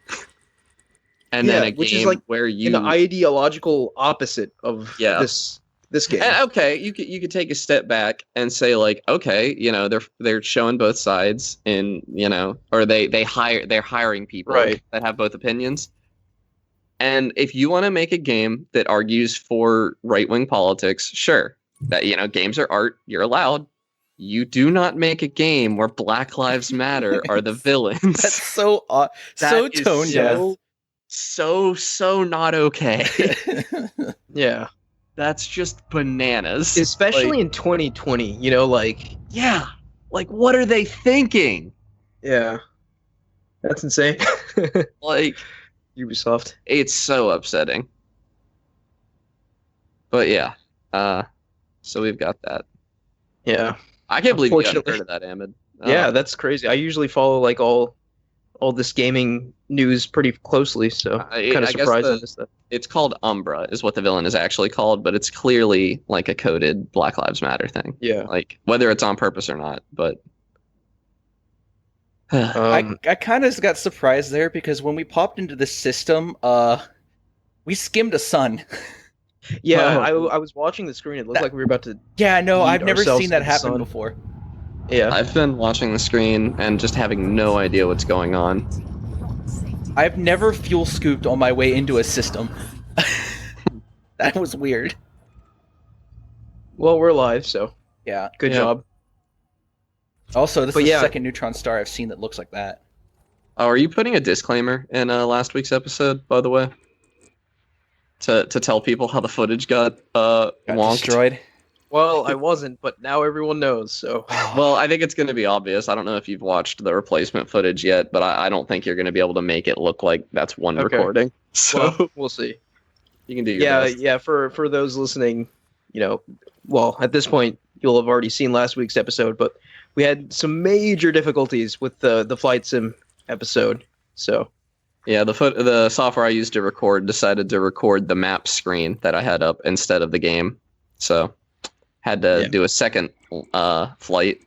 and then Yeah, a which is game like where you an ideological opposite of Yeah. this game. and, okay, you could take a step back and say like, okay, you know, they're showing both sides, in you know, or they're hiring people Right. that have both opinions. And if you want to make a game that argues for right-wing politics, sure, that you know, games are art, you're allowed. You do not make a game where Black Lives Matter are the villains. That's so so That is tone deaf. so not okay. Yeah, That's just bananas. especially Like, in 2020. You know, like yeah, like what are they thinking? yeah, that's insane. Like Ubisoft. it's so upsetting. But yeah, so we've got that. Yeah. I can't believe you haven't Unfortunately. heard of that, Ahmed. Yeah, that's crazy. I usually follow like all this gaming news pretty closely, so kind of I guess surprised I missed that. it's called Umbra is what the villain is actually called, but it's clearly like a coded Black Lives Matter thing. Yeah. Like whether it's on purpose or not, but I kind of got surprised there because when we popped into the system, we skimmed a sun. Yeah, Oh. I was watching the screen. It looked That- like we were about to Yeah, no, I've yeet never ourselves seen that into the happen sun. before. Yeah. I've been watching the screen and just having no idea what's going on. I've never fuel scooped on my way into a system. That was weird. Well, we're live, so Yeah. good Yeah. job. Also, this But is yeah. the second neutron star I've seen that looks like that. Oh, are you putting a disclaimer in last week's episode, by the way? To tell people how the footage got Got wonked? destroyed. Well, I wasn't, but now everyone knows, so Well, I think it's going to be obvious. I don't know if you've watched the replacement footage yet, but I don't think you're going to be able to make it look like that's one Okay. recording. So well, we'll see. you can do your Yeah, best. yeah, for those listening, well, at this point you'll have already seen last week's episode, but we had some major difficulties with the flight sim episode. So, Yeah, the software I used to record decided to record the map screen that I had up instead of the game. So had to Yeah. do a second flight,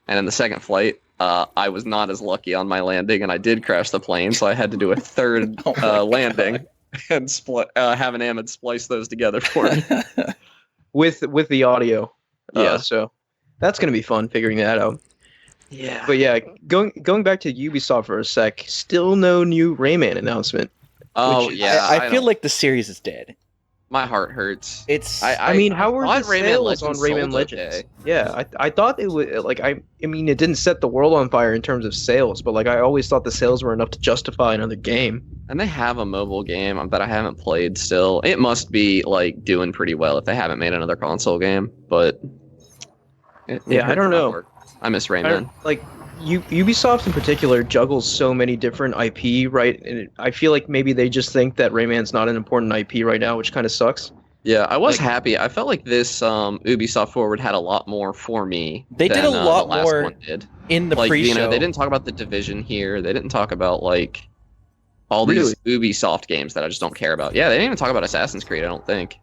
and in the second flight, I was not as lucky on my landing, and I did crash the plane, so I had to do a third Oh my landing and have an Ahmed splice those together for me. with the audio. Yeah. So that's going to be fun figuring that out. Yeah, But yeah, going back to Ubisoft for a sec, still no new Rayman announcement. oh which is- yeah, I feel don't- like the series is dead. my heart hurts. It's I mean, how were thought the Rayman sales on Legends Rayman sold Legends? okay. Yeah, I thought it would like I mean it didn't set the world on fire in terms of sales, but like I always thought the sales were enough to justify another game. And they have a mobile game that I haven't played still. It must be like doing pretty well if they haven't made another console game. But Yeah, I don't know. work. I miss I Rayman. don't, like Ubisoft in particular juggles so many different IP, right? And I feel like maybe they just think that Rayman's not an important IP right now, which kind of sucks. Yeah, I was like- happy. I felt like this Ubisoft Forward had a lot more for me. They did than, a lot the last more one did. in the Like pre-show. they didn't talk about the Division here. They didn't talk about like all these Ubisoft games that I just don't care about. Yeah, they didn't even talk about Assassin's Creed. I don't think.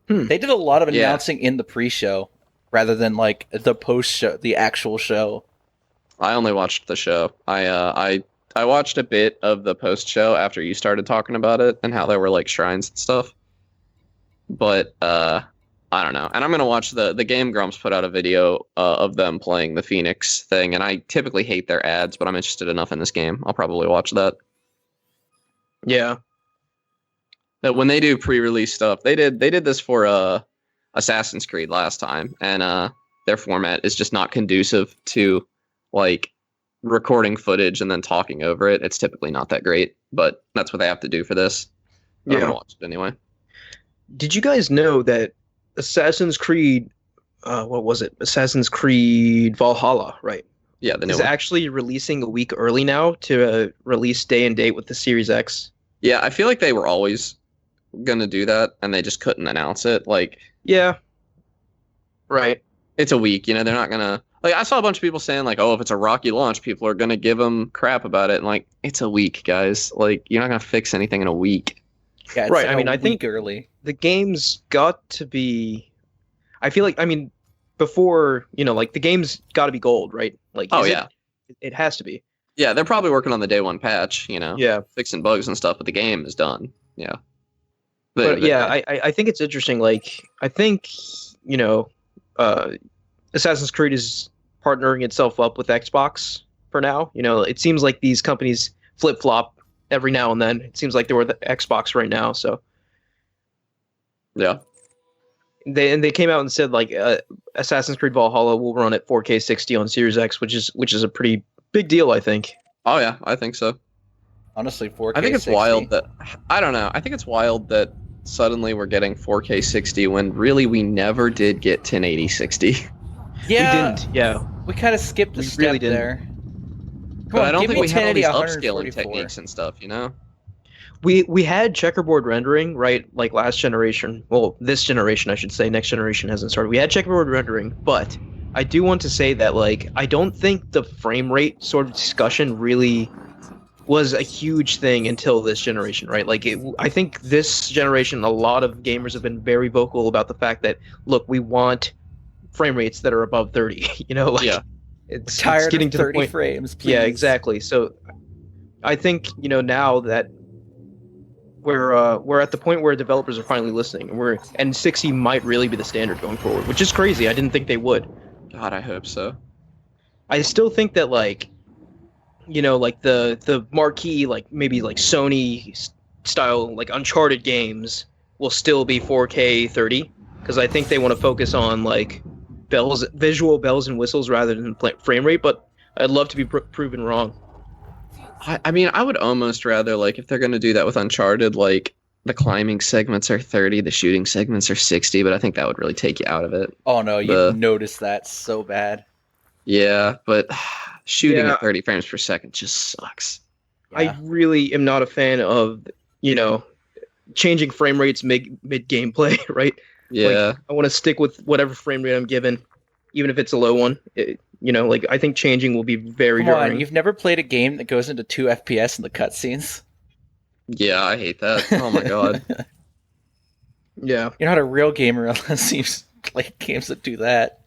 They did a lot of Yeah. announcing in the pre-show rather than like the post-show, the actual show. I only watched the show. I watched a bit of the post show after you started talking about it and how there were like shrines and stuff. But I don't know. And I'm gonna watch the Game Grumps put out a video of them playing the Phoenix thing, and I typically hate their ads, but I'm interested enough in this game. I'll probably watch that. Yeah. That when they do pre-release stuff, they did this for Assassin's Creed last time, and their format is just not conducive to like recording footage and then talking over it. It's typically not that great, but that's what they have to do for this. But I'm Yeah. gonna watch it anyway. Did you guys know that Assassin's Creed, what was it? Assassin's Creed Valhalla, right? Yeah, the new Is one. actually releasing a week early now to release day and date with the Series X. Yeah, I feel like they were always gonna do that, and they just couldn't announce it. Like, Yeah. Right. it's a week, you know. They're not gonna like. I saw a bunch of people saying like, "Oh, if it's a rocky launch, people are gonna give them crap about it." And like, it's a week, guys. Like, you're not gonna fix anything in a week. Yeah, it's Right, like I mean, a I think- week early. The game's got to be. I feel like, I mean, before, like the game's got to be gold, right? Like, Oh is yeah, it has to be. yeah. They're probably working on the day one patch, you know, Yeah. fixing bugs and stuff, but the game is done. Yeah. But yeah, I think it's interesting. Like, I think, Assassin's Creed is partnering itself up with Xbox for now. It seems like these companies flip flop every now and then. It seems like they were the Xbox right now. So yeah. they came out and said like Assassin's Creed Valhalla will run at 4K 60 on Series X, which is a pretty big deal, I think. Oh yeah, I think so. Honestly, 4K. I think it's 60. wild that I don't know. I think it's wild that suddenly we're getting 4K 60 when really we never did get 1080 60. Yeah, We didn't. Yeah. we kind of skipped a We step really didn't. there. Come But on, I don't give think me we had all 1080 these upscaling 144. techniques and stuff, you know? We had checkerboard rendering, right? Like last generation. Well, this generation, I should say. Next generation hasn't started. We had checkerboard rendering, but I do want to say that like I don't think the frame rate sort of discussion really was a huge thing until this generation, right? I think this generation, a lot of gamers have been very vocal about the fact that, look, we want frame rates that are above 30. Yeah. It's Tired getting of to the 30 point. frames, please. Yeah, exactly. So I think now that we're at the point where developers are finally listening, and 60 might really be the standard going forward, which is crazy. I didn't think they would. God, I hope so. I still think that like like the marquee, like maybe like Sony style, like Uncharted games will still be 4K 30 because I think they want to focus on like visual bells and whistles rather than frame rate. But I'd love to be proven wrong. I mean, I would almost rather, like, if they're going to do that with Uncharted, like, the climbing segments are 30, the shooting segments are 60, but I think that would really take you out of it. Oh no, you'd notice that so bad. Yeah, but shooting Yeah. at 30 frames per second just sucks. Yeah. I really am not a fan of changing frame rates mid gameplay, right? Yeah. Like, I want to stick with whatever frame rate I'm given, even if it's a low one. Like I think changing will be very Come on, jarring. you've never played a game that goes into 2 FPS in the cutscenes? Yeah, I hate that. Oh my god. Yeah. You're not a real gamer unless you play games that do that.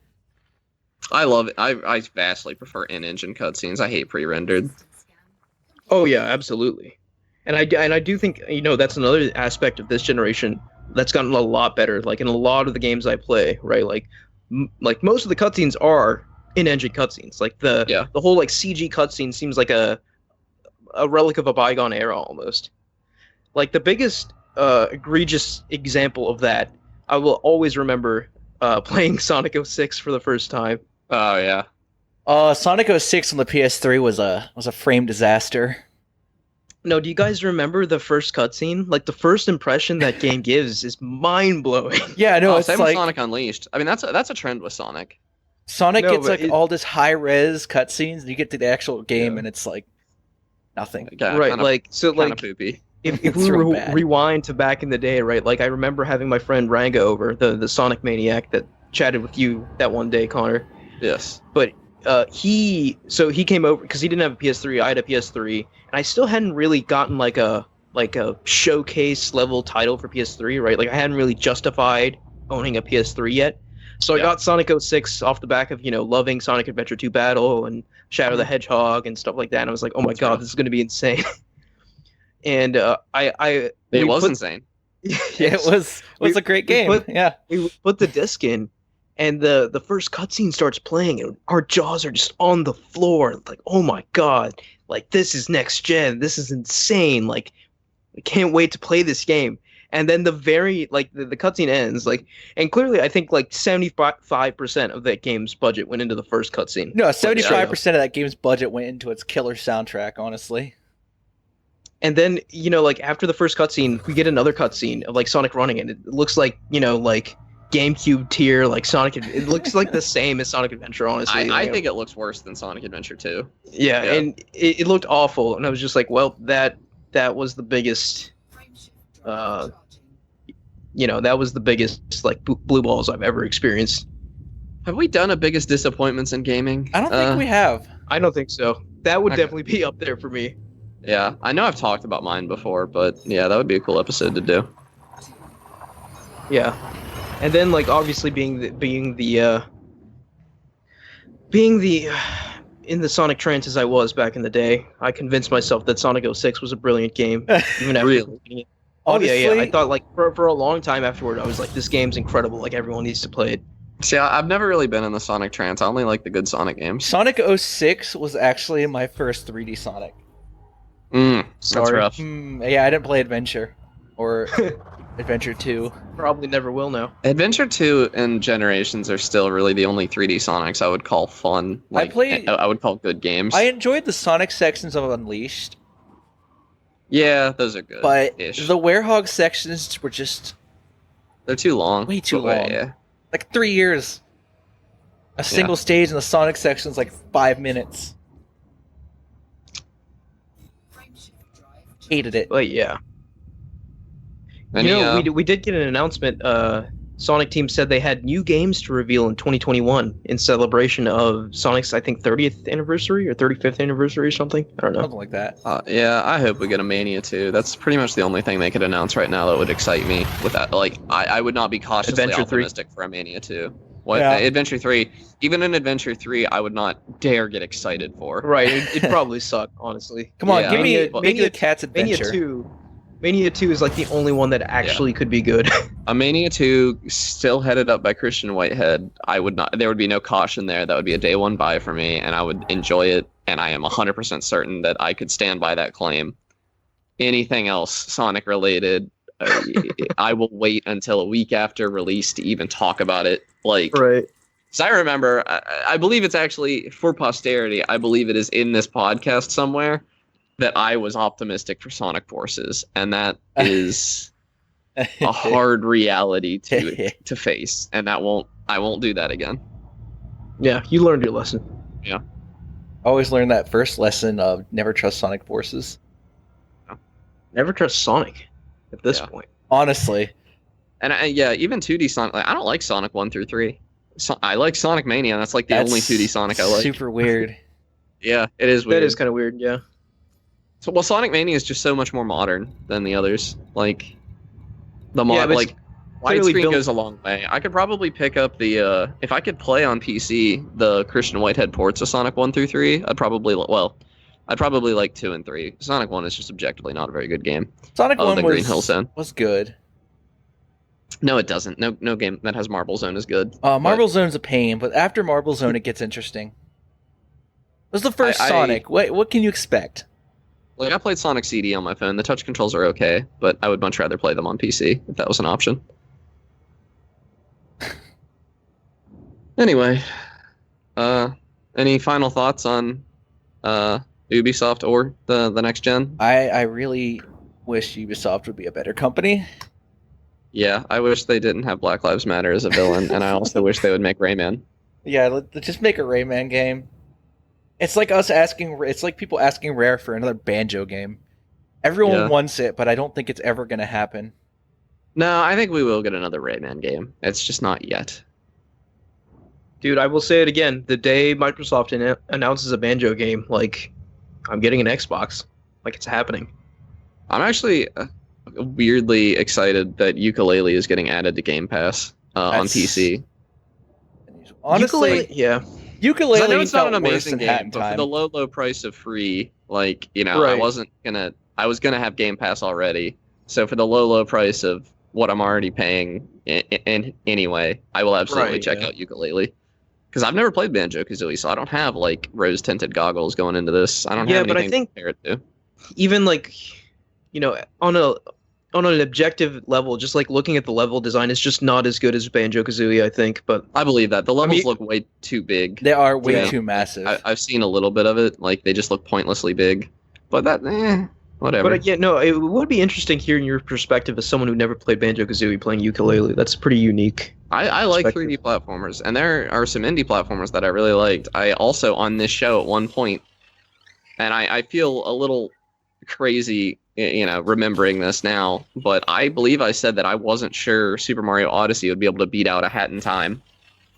I love it. I vastly prefer in-engine cutscenes. I hate pre-rendered. Oh yeah, absolutely. And I do think that's another aspect of this generation that's gotten a lot better. Like in a lot of the games I play, right? Like most of the cutscenes are in-engine cutscenes. Like the whole like CG cutscene seems like a relic of a bygone era almost. Like the biggest egregious example of that, I will always remember playing Sonic 06 for the first time. Oh yeah. Sonic 06 on the PS3 was a frame disaster. No, do you guys remember the first cutscene? Like the first impression that game gives is mind blowing. Yeah, no, it's same like with Sonic Unleashed. I mean, that's a trend with Sonic. Sonic No, gets but like all this high res cutscenes, and you get to the actual game, and it's like nothing. Yeah, right, kinda, like so, kinda like poopy. if It's we real bad. rewind to back in the day, right? Like I remember having my friend Ranga over, the Sonic maniac that chatted with you that one day, Connor. Yes. But he came over because he didn't have a PS3. I had a PS3, and I still hadn't really gotten like a showcase level title for PS3, right? Like I hadn't really justified owning a PS3 yet. So I got Sonic 06 off the back of loving Sonic Adventure 2 Battle and Shadow the Hedgehog and stuff like that. And I was like, oh my god, this is going to be insane. And It was insane. Yes. It was a great game. We put the disc in, and the first cutscene starts playing, and our jaws are just on the floor. Like, oh my god, like this is next gen. This is insane. Like, I can't wait to play this game. And then the cutscene ends, like, and clearly I think like 75% of that game's budget went into the first cutscene. No, 75% of that game's budget went into its killer soundtrack, honestly. And then, like after the first cutscene, we get another cutscene of like Sonic running, and it looks like, like GameCube tier, like Sonic. It looks like the same as Sonic Adventure, honestly. I think it looks worse than Sonic Adventure 2. Yeah, and it looked awful, and I was just like, well, that was the biggest, that was the biggest like blue balls I've ever experienced. Have we done a biggest disappointments in gaming? I don't think we have. I don't think so. That would definitely be up there for me. Yeah, I know I've talked about mine before, but yeah, that would be a cool episode to do. Yeah, and then like obviously being in the Sonic trance as I was back in the day, I convinced myself that Sonic 06 was a brilliant game, even after Really? it. Honestly, yeah. I thought like for a long time afterward, I was like, this game's incredible. Like everyone needs to play it. See, I've never really been in the Sonic trance. I only like the good Sonic games. Sonic 06 was actually my first 3D Sonic. That's Sorry. rough. Yeah, I didn't play Adventure or Adventure 2. Probably never will now. Adventure 2 and Generations are still really the only 3D Sonics I would call fun. Like, I would call good games. I enjoyed the Sonic sections of Unleashed. Yeah, those are good. But the Werehog sections were just... They're too long. Way too long. Yeah. Like 3 years. A single stage in the Sonic section is like 5 minutes. Hated it. But yeah. We We did get an announcement Sonic team said they had new games to reveal in 2021 in celebration of Sonic's, I think, 30th anniversary or 35th anniversary or something. I don't know. Something like that. Yeah, I hope we get a Mania 2. That's pretty much the only thing they could announce right now that would excite me. With that, like, I would not be cautiously Adventure 3. optimistic for a Mania 2. What Yeah. Adventure 3? Even in Adventure 3, I would not dare get excited for. Right, it'd probably suck, honestly. Come on, Yeah, give me Mania- make it a cat's adventure. Mania 2 is like the only one that actually could be good. A Mania 2 still headed up by Christian Whitehead. I would not. There would be no caution there. That would be a day one buy for me, and I would enjoy it. And I am 100% certain that I could stand by that claim. Anything else Sonic related, I will wait until a week after release to even talk about it. Like, Right. so I remember, I believe it's actually for posterity. I believe it is in this podcast somewhere that I was optimistic for Sonic Forces, and that is a hard reality to face, and I won't do that again. Yeah, you learned your lesson. Always learn that first lesson of never trust Sonic Forces. Never trust Sonic at this Yeah. point. Honestly. And even 2D Sonic, like, I don't like Sonic 1 through 3. I like Sonic Mania. That's like the only 2D Sonic I like. Super weird. Yeah, it is weird. That is kind of weird, yeah. So, well, Sonic Mania is just so much more modern than the others. Like, the Yeah, but it's like clearly widescreen built- goes a long way. I could probably pick up the if I could play on PC the Christian Whitehead ports of Sonic 1 through 3. I'd probably like 2 and 3. Sonic 1 is just objectively not a very good game. Sonic Oh, 1 the Green Hill Zone. was good. No, it doesn't. No game that has Marble Zone is good. Marble Zone's a pain, but after Marble Zone it gets interesting. It was the first Sonic. What can you expect? Like, I played Sonic CD on my phone. The touch controls are okay, but I would much rather play them on PC if that was an option. Anyway, any final thoughts on Ubisoft or the next gen? I really wish Ubisoft would be a better company. Yeah, I wish they didn't have Black Lives Matter as a villain, and I also wish they would make Rayman. Yeah, let's just make a Rayman game. It's like it's like people asking Rare for another Banjo game. Everyone wants it, but I don't think it's ever going to happen. No, I think we will get another Rayman game. It's just not yet. Dude, I will say it again. The day Microsoft announces a Banjo game, like, I'm getting an Xbox. Like, it's happening. I'm actually weirdly excited that Yooka-Laylee is getting added to Game Pass on PC. Honestly, Yooka-Laylee, yeah. Yooka-Laylee I know it's not an felt worse amazing than Hat game, in but for Time. the low price of free, like, you know, Right. I was gonna have Game Pass already. So for the low price of what I'm already paying in anyway, I will absolutely Right, check yeah. out Yooka-Laylee. Because I've never played Banjo-Kazooie, so I don't have, like, rose-tinted goggles going into this. I don't Yeah, have but I anything think- to compare it to. Even, like, you know, on an objective level, just like looking at the level design, it's just not as good as Banjo-Kazooie, I think. But I believe that. The levels mean- look way too big. They are way Yeah. too massive. I've seen a little bit of it. Like, they just look pointlessly big. But whatever. But yeah, no, it would be interesting hearing your perspective as someone who never played Banjo-Kazooie playing Yooka-Laylee. That's pretty unique. I like perspective. 3D platformers, and there are some indie platformers that I really liked. I also, on this show at one point, and I feel a little crazy, you know, remembering this now, but I believe I said that I wasn't sure Super Mario Odyssey would be able to beat out A Hat in Time.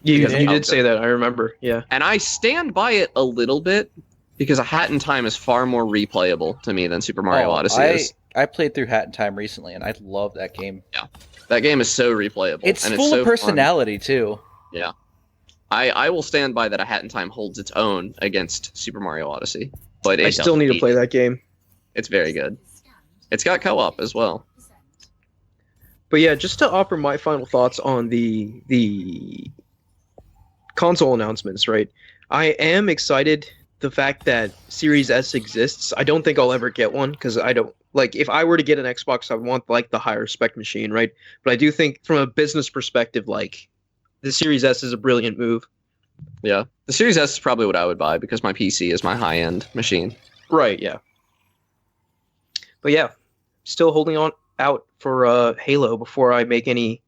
You Because of how did say that, I remember. Yeah. And I stand by it a little bit, because A Hat in Time is far more replayable to me than Super Mario Odyssey is. I played through Hat in Time recently, and I love that game. That game is so replayable. It's and full it's so of personality, too. Fun. I will stand by that A Hat in Time holds its own against Super Mario Odyssey. But I still need to play that game. It's very good. It's got co-op as well. But yeah, just to offer my final thoughts on the console announcements, right? I am excited the fact that Series S exists. I don't think I'll ever get one because I don't like if I were to get an Xbox, I would want like the higher spec machine, right? But I do think from a business perspective, like the Series S is a brilliant move. Yeah. The Series S is probably what I would buy because my PC is my high-end machine. Right, yeah. But yeah, still holding on out for Halo before I make any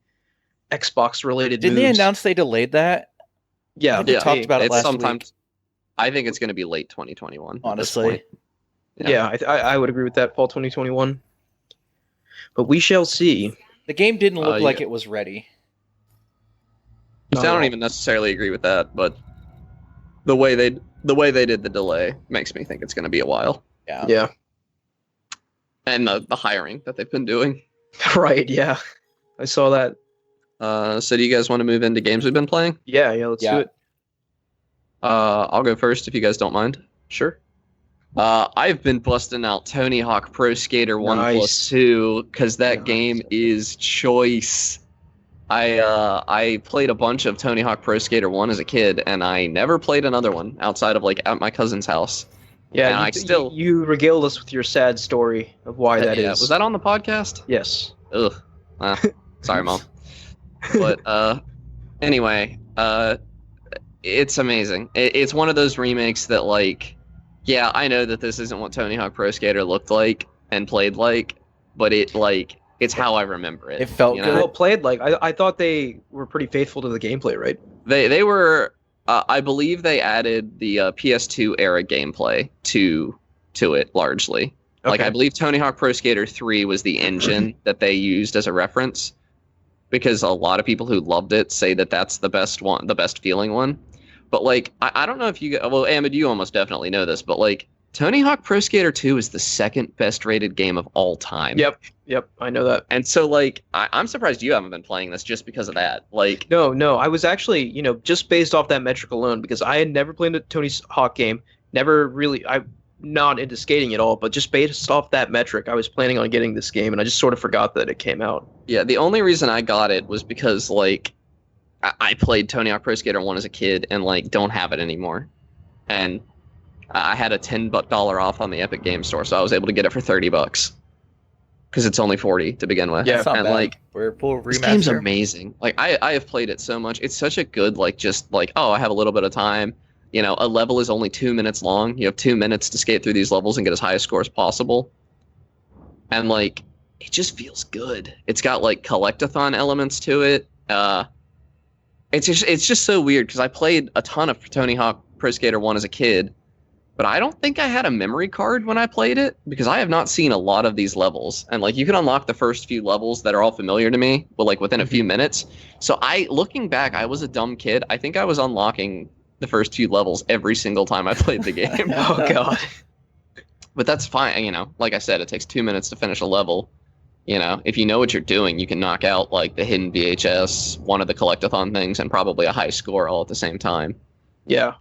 Xbox related Didn't moves. they announce they delayed that? Yeah, We talked about it It's last sometimes I think it's going to be late 2021. at this Honestly. point. Yeah, I would agree with that, fall 2021. But we shall see. The game didn't look like yeah. it was ready. Not So I at don't all. even necessarily agree with that, but the way they did the delay makes me think it's going to be a while. Yeah. Yeah. And the hiring that they've been doing. Right. Yeah. I saw that. So do you guys want to move into games we've been playing? Yeah. Yeah. Let's do Yeah. it. I'll go first if you guys don't mind. Sure. I've been busting out Tony Hawk Pro Skater 1 Nice. plus 2 because that Nice. game is choice. I played a bunch of Tony Hawk Pro Skater 1 as a kid, and I never played another one outside of like at my cousin's house. Yeah. And You, I still you regaled us with your sad story of why that is. yeah, was that on the podcast? Yes. Ugh. Sorry, Mom. But anyway, it's amazing. It's one of those remakes that like, yeah, I know that this isn't what Tony Hawk Pro Skater looked like and played like, but it's how I remember it. It felt you good. Well, played like I thought they were pretty faithful to the gameplay, right? They were. I believe they added the PS2 era gameplay to it largely. Like Okay. I believe Tony Hawk Pro Skater 3 was the engine that they used as a reference, because a lot of people who loved it say that that's the best one, the best feeling one. But like I don't know if you well, Ahmed, you almost definitely know this, but like Tony Hawk Pro Skater 2 is the second best rated game of all time. Yep. I know that. And so like I'm surprised you haven't been playing this just because of that. Like No. I was actually, just based off that metric alone, because I had never played a Tony Hawk game. Never really. I'm not into skating at all, but just based off that metric, I was planning on getting this game, and I just sort of forgot that it came out. yeah, the only reason I got it was because like I played Tony Hawk Pro Skater 1 as a kid and like don't have it anymore. And I had a $10 off on the Epic Game Store, so I was able to get it for $30 because it's only 40 to begin with. Yeah, That's not and bad. like We're full this game's remaster. amazing. Like I have played it so much. It's such a good like just like oh I have a little bit of time. You know, a level is only 2 minutes long. You have 2 minutes to skate through these levels and get as high a score as possible. And like it just feels good. It's got like collectathon elements to it. It's just so weird because I played a ton of Tony Hawk Pro Skater 1 as a kid, but I don't think I had a memory card when I played it because I have not seen a lot of these levels. And like you can unlock the first few levels that are all familiar to me, but like within a few minutes. So looking back, I was a dumb kid. I think I was unlocking the first few levels every single time I played the game. Oh god. But that's fine, you know. Like I said, it takes 2 minutes to finish a level. You know, if you know what you're doing, you can knock out like the hidden VHS, one of the collectathon things, and probably a high score all at the same time. Yeah.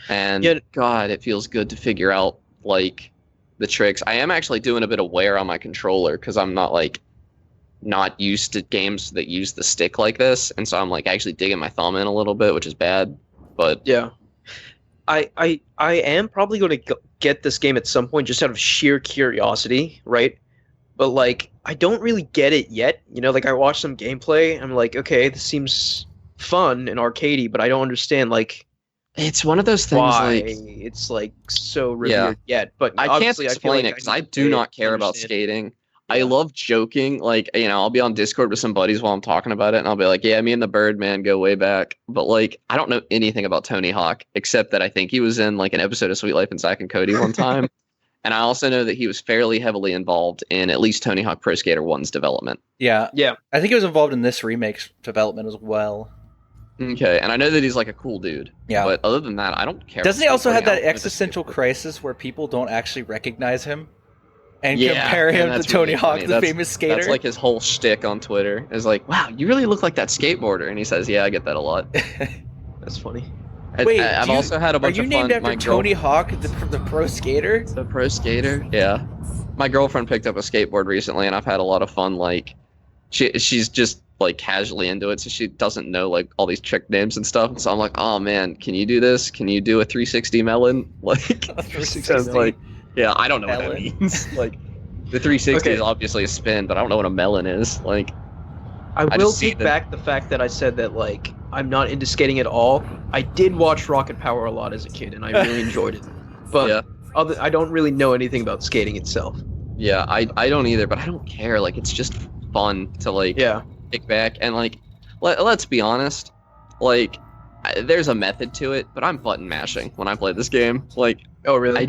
And Yeah. God, it feels good to figure out like the tricks. I am actually doing a bit of wear on my controller because I'm not used to games that use the stick like this, and so I'm like actually digging my thumb in a little bit, which is bad. But Yeah. I am probably going to get this game at some point just out of sheer curiosity, right? But like I don't really get it yet. Like I watched some gameplay, I'm like, okay, this seems fun and arcadey, but I don't understand like it's one of those things why like it's like so revered yet. But I can't obviously, I feel explain like it because I need to do play not it to care about understand. skating. I Yeah. love joking. Like, you know, I'll be on Discord with some buddies while I'm talking about it, and I'll be like, yeah, me and the Birdman go way back. But, like, I don't know anything about Tony Hawk, except that I think he was in, like, an episode of Sweet Life and Zack and Cody one time. And I also know that he was fairly heavily involved in at least Tony Hawk Pro Skater 1's development. Yeah. Yeah. I think he was involved in this remake's development as well. Okay, and I know that he's, like, a cool dude. Yeah. But other than that, I don't care. Doesn't he also have that Putting out existential crisis where people don't actually recognize him and Yeah, compare him and to that's Tony really Hawk, funny. the famous skater? That's like his whole shtick on Twitter. Is like, wow, you really look like that skateboarder. And he says, yeah, I get that a lot. That's funny. Wait, I've do you- also had a Are bunch you of named fun. after My Tony Hawk, the pro skater? The pro skater, yeah. My girlfriend picked up a skateboard recently, and I've had a lot of fun. Like, she's just like casually into it, so she doesn't know like all these trick names and stuff. So I'm like, oh man, can you do this? Can you do a 360 melon? Like, 360. like, yeah, I don't know what Melon. that means. Like, the 360 Okay. is obviously a spin, but I don't know what a melon is. Like, I I will just see take that- back the fact that I said that like I'm not into skating at all. I did watch Rocket Power a lot as a kid, and I really enjoyed it. But Yeah. I don't really know anything about skating itself. yeah, I don't either, but I don't care. Like, it's just fun to like Yeah. kick back and like let's be honest, like there's a method to it, but I'm button mashing when I play this game. Like, Oh really?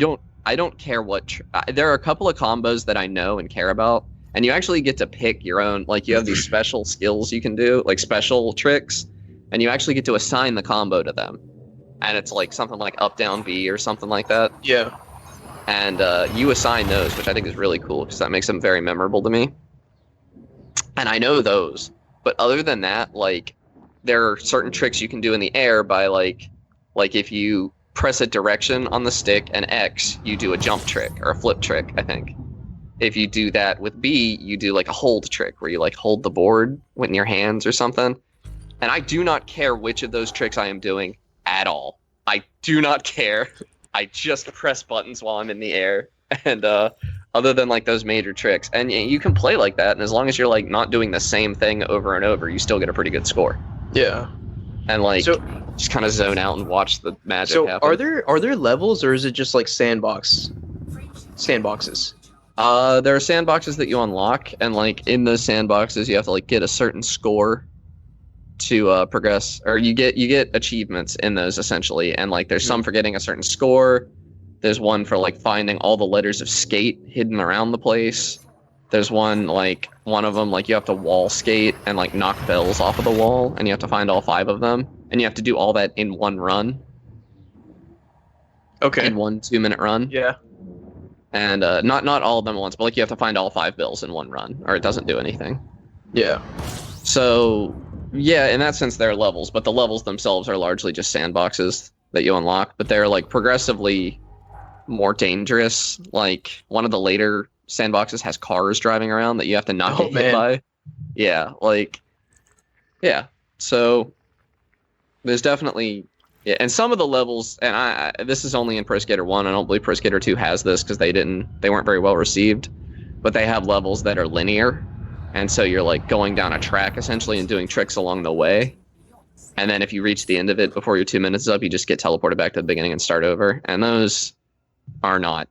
I don't care what there are a couple of combos that I know and care about, and you actually get to pick your own. Like, you have these special skills you can do, like special tricks, and you actually get to assign the combo to them, and it's like something like up down B or something like that. Yeah. And you assign those, which I think is really cool because that makes them very memorable to me. And I know those, but other than that, like there are certain tricks you can do in the air by like if you press a direction on the stick and X, you do a jump trick or a flip trick, I think. If you do that with B, you do like a hold trick where you like hold the board with your hands or something. And I do not care which of those tricks I am doing at all. I do not care. I just press buttons while I'm in the air. And other than like those major tricks, and you can play like that, and as long as you're like not doing the same thing over and over, you still get a pretty good score. Yeah. And like So, just kind of zone out and watch the magic so happen. are there levels, or is it just like sandboxes? There are sandboxes that you unlock, and like in those sandboxes, you have to like get a certain score to progress, or you get achievements in those essentially. And like there's some for getting a certain score. There's one for like finding all the letters of skate hidden around the place. There's one of them like you have to wall skate and like knock bells off of the wall, and you have to find all 5 of them, and you have to do all that in one run. Okay. In 1 2-minute run. Yeah. And not all of them at once, but like you have to find all 5 bills in one run, or it doesn't do anything. Yeah. So yeah, in that sense, there are levels, but the levels themselves are largely just sandboxes that you unlock. But they're like progressively more dangerous. Like one of the later sandboxes has cars driving around that you have to not get hit by. Yeah, like yeah. So there's definitely. Yeah, and some of the levels, and this is only in Pro Skater 1. I don't believe Pro Skater 2 has this because they weren't very well received. But they have levels that are linear, and so you're like going down a track essentially and doing tricks along the way. And then if you reach the end of it before your 2 minutes is up, you just get teleported back to the beginning and start over. And those they're not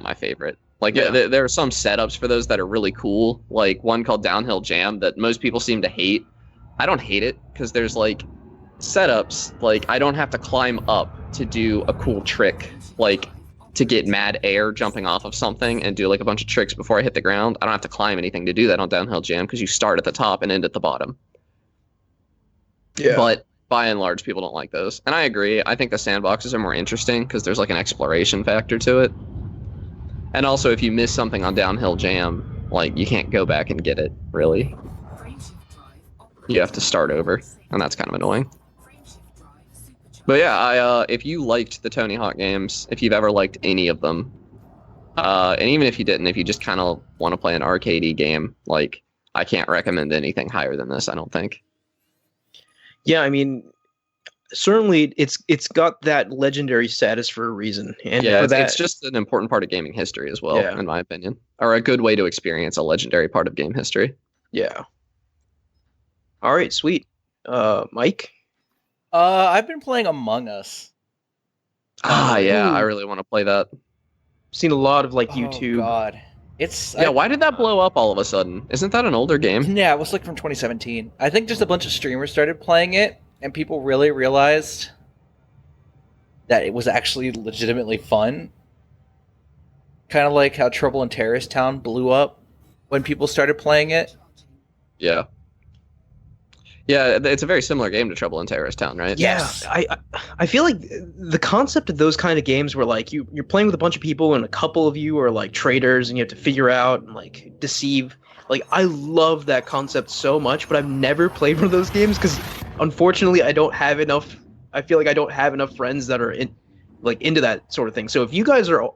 my favorite. Like there are some setups for those that are really cool, like one called Downhill Jam that most people seem to hate. I don't hate it because there's like setups, like I don't have to climb up to do a cool trick, like to get mad air jumping off of something and do like a bunch of tricks before I hit the ground. I don't have to climb anything to do that on Downhill Jam because you start at the top and end at the bottom. Yeah. But by and large, people don't like those. And I agree. I think the sandboxes are more interesting because there's like an exploration factor to it. And also, if you miss something on Downhill Jam, like you can't go back and get it, really. You have to start over, and that's kind of annoying. But yeah, if you liked the Tony Hawk games, if you've ever liked any of them, and even if you didn't, if you just kind of want to play an arcadey game, like I can't recommend anything higher than this, I don't think. Yeah, I mean, certainly it's got that legendary status for a reason, and yeah, for that, it's just an important part of gaming history as well, Yeah. in my opinion, or a good way to experience a legendary part of game history. yeah. All right, sweet. Mike? I've been playing Among Us. Yeah, I Ooh. really want to play that. Seen a lot of like Oh YouTube. God, it's Yeah, why did that blow up all of a sudden? Isn't that an older game? Yeah, it was like from 2017. I think just a bunch of streamers started playing it, and people really realized that it was actually legitimately fun. Kind of like how Trouble in Terrorist Town blew up when people started playing it. Yeah. Yeah, it's a very similar game to Trouble in Terrorist Town, right? Yeah, Yes. I feel like the concept of those kind of games where like you're playing with a bunch of people and a couple of you are like traitors and you have to figure out and like deceive. Like I love that concept so much, but I've never played one of those games because unfortunately I don't have enough. I feel like I don't have enough friends that are into that sort of thing. So if you guys are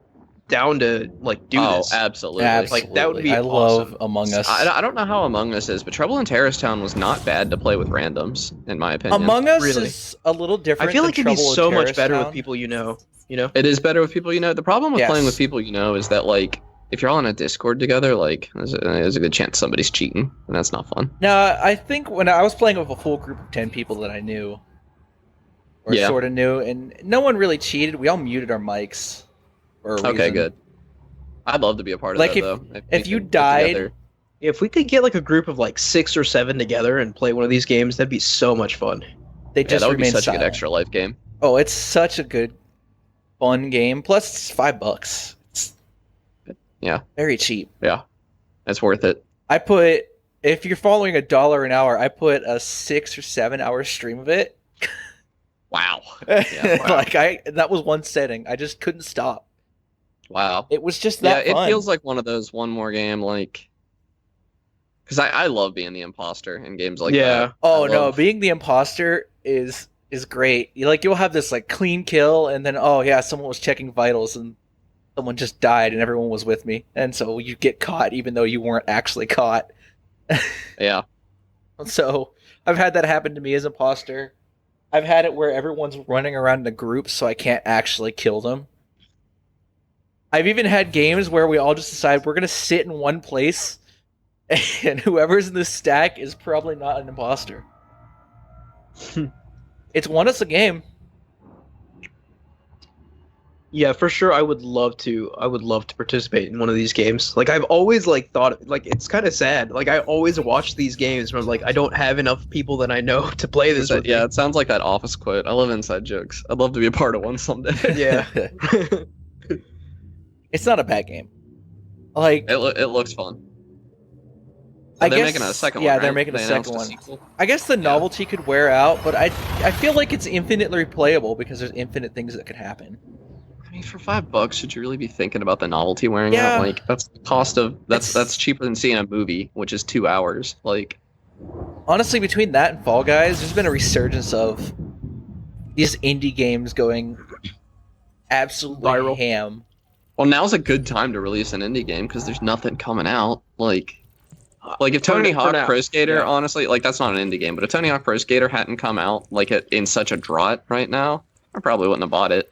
down to like do this, absolutely. Like, that would be I awesome. love Among Us. I don't know how Among Us is, but Trouble in Terrorist Town was not bad to play with randoms, in my opinion. Among Us Really. is a little different. I feel than like it'd be Trouble in so much Terrorist better Town. with people you know. You know? It is better with people you know. The problem with Yes. playing with people you know is that, like, if you're all on a Discord together, like, there's a good chance somebody's cheating, and that's not fun. No, I think when I was playing with a full group of 10 people that I knew, or Yeah. sort of knew, and no one really cheated. We all muted our mics. For a Okay, reason. good. I'd love to be a part of Like, that, though. if we you could get died- together. If we could get like a group of like 6 or 7 together and play one of these games, that'd be so much fun. They Yeah, just that would be remain such a silent. good extra life game. Oh, it's such a good, fun game. Plus, it's $5. It's Yeah. very cheap. Yeah. That's worth it. I put if you're following $1 an hour, I put a 6 or 7 hour stream of it. Wow. Yeah, wow. That was one setting. I just couldn't stop. Wow. It was just Yeah, that it fun. feels like one of those one more game, like, because I love being the imposter in games like Yeah. that. Oh I no, love, being the imposter is great. You'll have this like clean kill, and then oh yeah, someone was checking vitals and someone just died, and everyone was with me, and so you get caught even though you weren't actually caught. yeah. So I've had that happen to me as imposter. I've had it where everyone's running around in a group, so I can't actually kill them. I've even had games where we all just decide we're gonna sit in one place, and whoever's in the stack is probably not an imposter. It's won us a game. Yeah, for sure. I would love to. I would love to participate in one of these games. Like I've always like thought like it's kind of sad. Like I always watch these games where I'm like I don't have enough people that I know to play this with Yeah, me. it sounds like that Office quote. I love inside jokes. I'd love to be a part of one someday. Yeah. It's not a bad game. Like It looks fun. I They're guess, making a second yeah, one, right? they're making a They second announced one. sequel. I guess the novelty could wear out, but I feel like it's infinitely replayable because there's infinite things that could happen. I mean, for $5, should you really be thinking about the novelty wearing Yeah. out? Like that's the cost of It's- that's cheaper than seeing a movie, which is 2 hours. Like, Honestly, between that and Fall Guys, there's been a resurgence of these indie games going absolutely Viral. ham. well, now's a good time to release an indie game because there's nothing coming out. Like if Tony For Hawk now. Pro Skater, Yeah. honestly, like that's not an indie game, but if Tony Hawk Pro Skater hadn't come out like in such a drought right now, I probably wouldn't have bought it.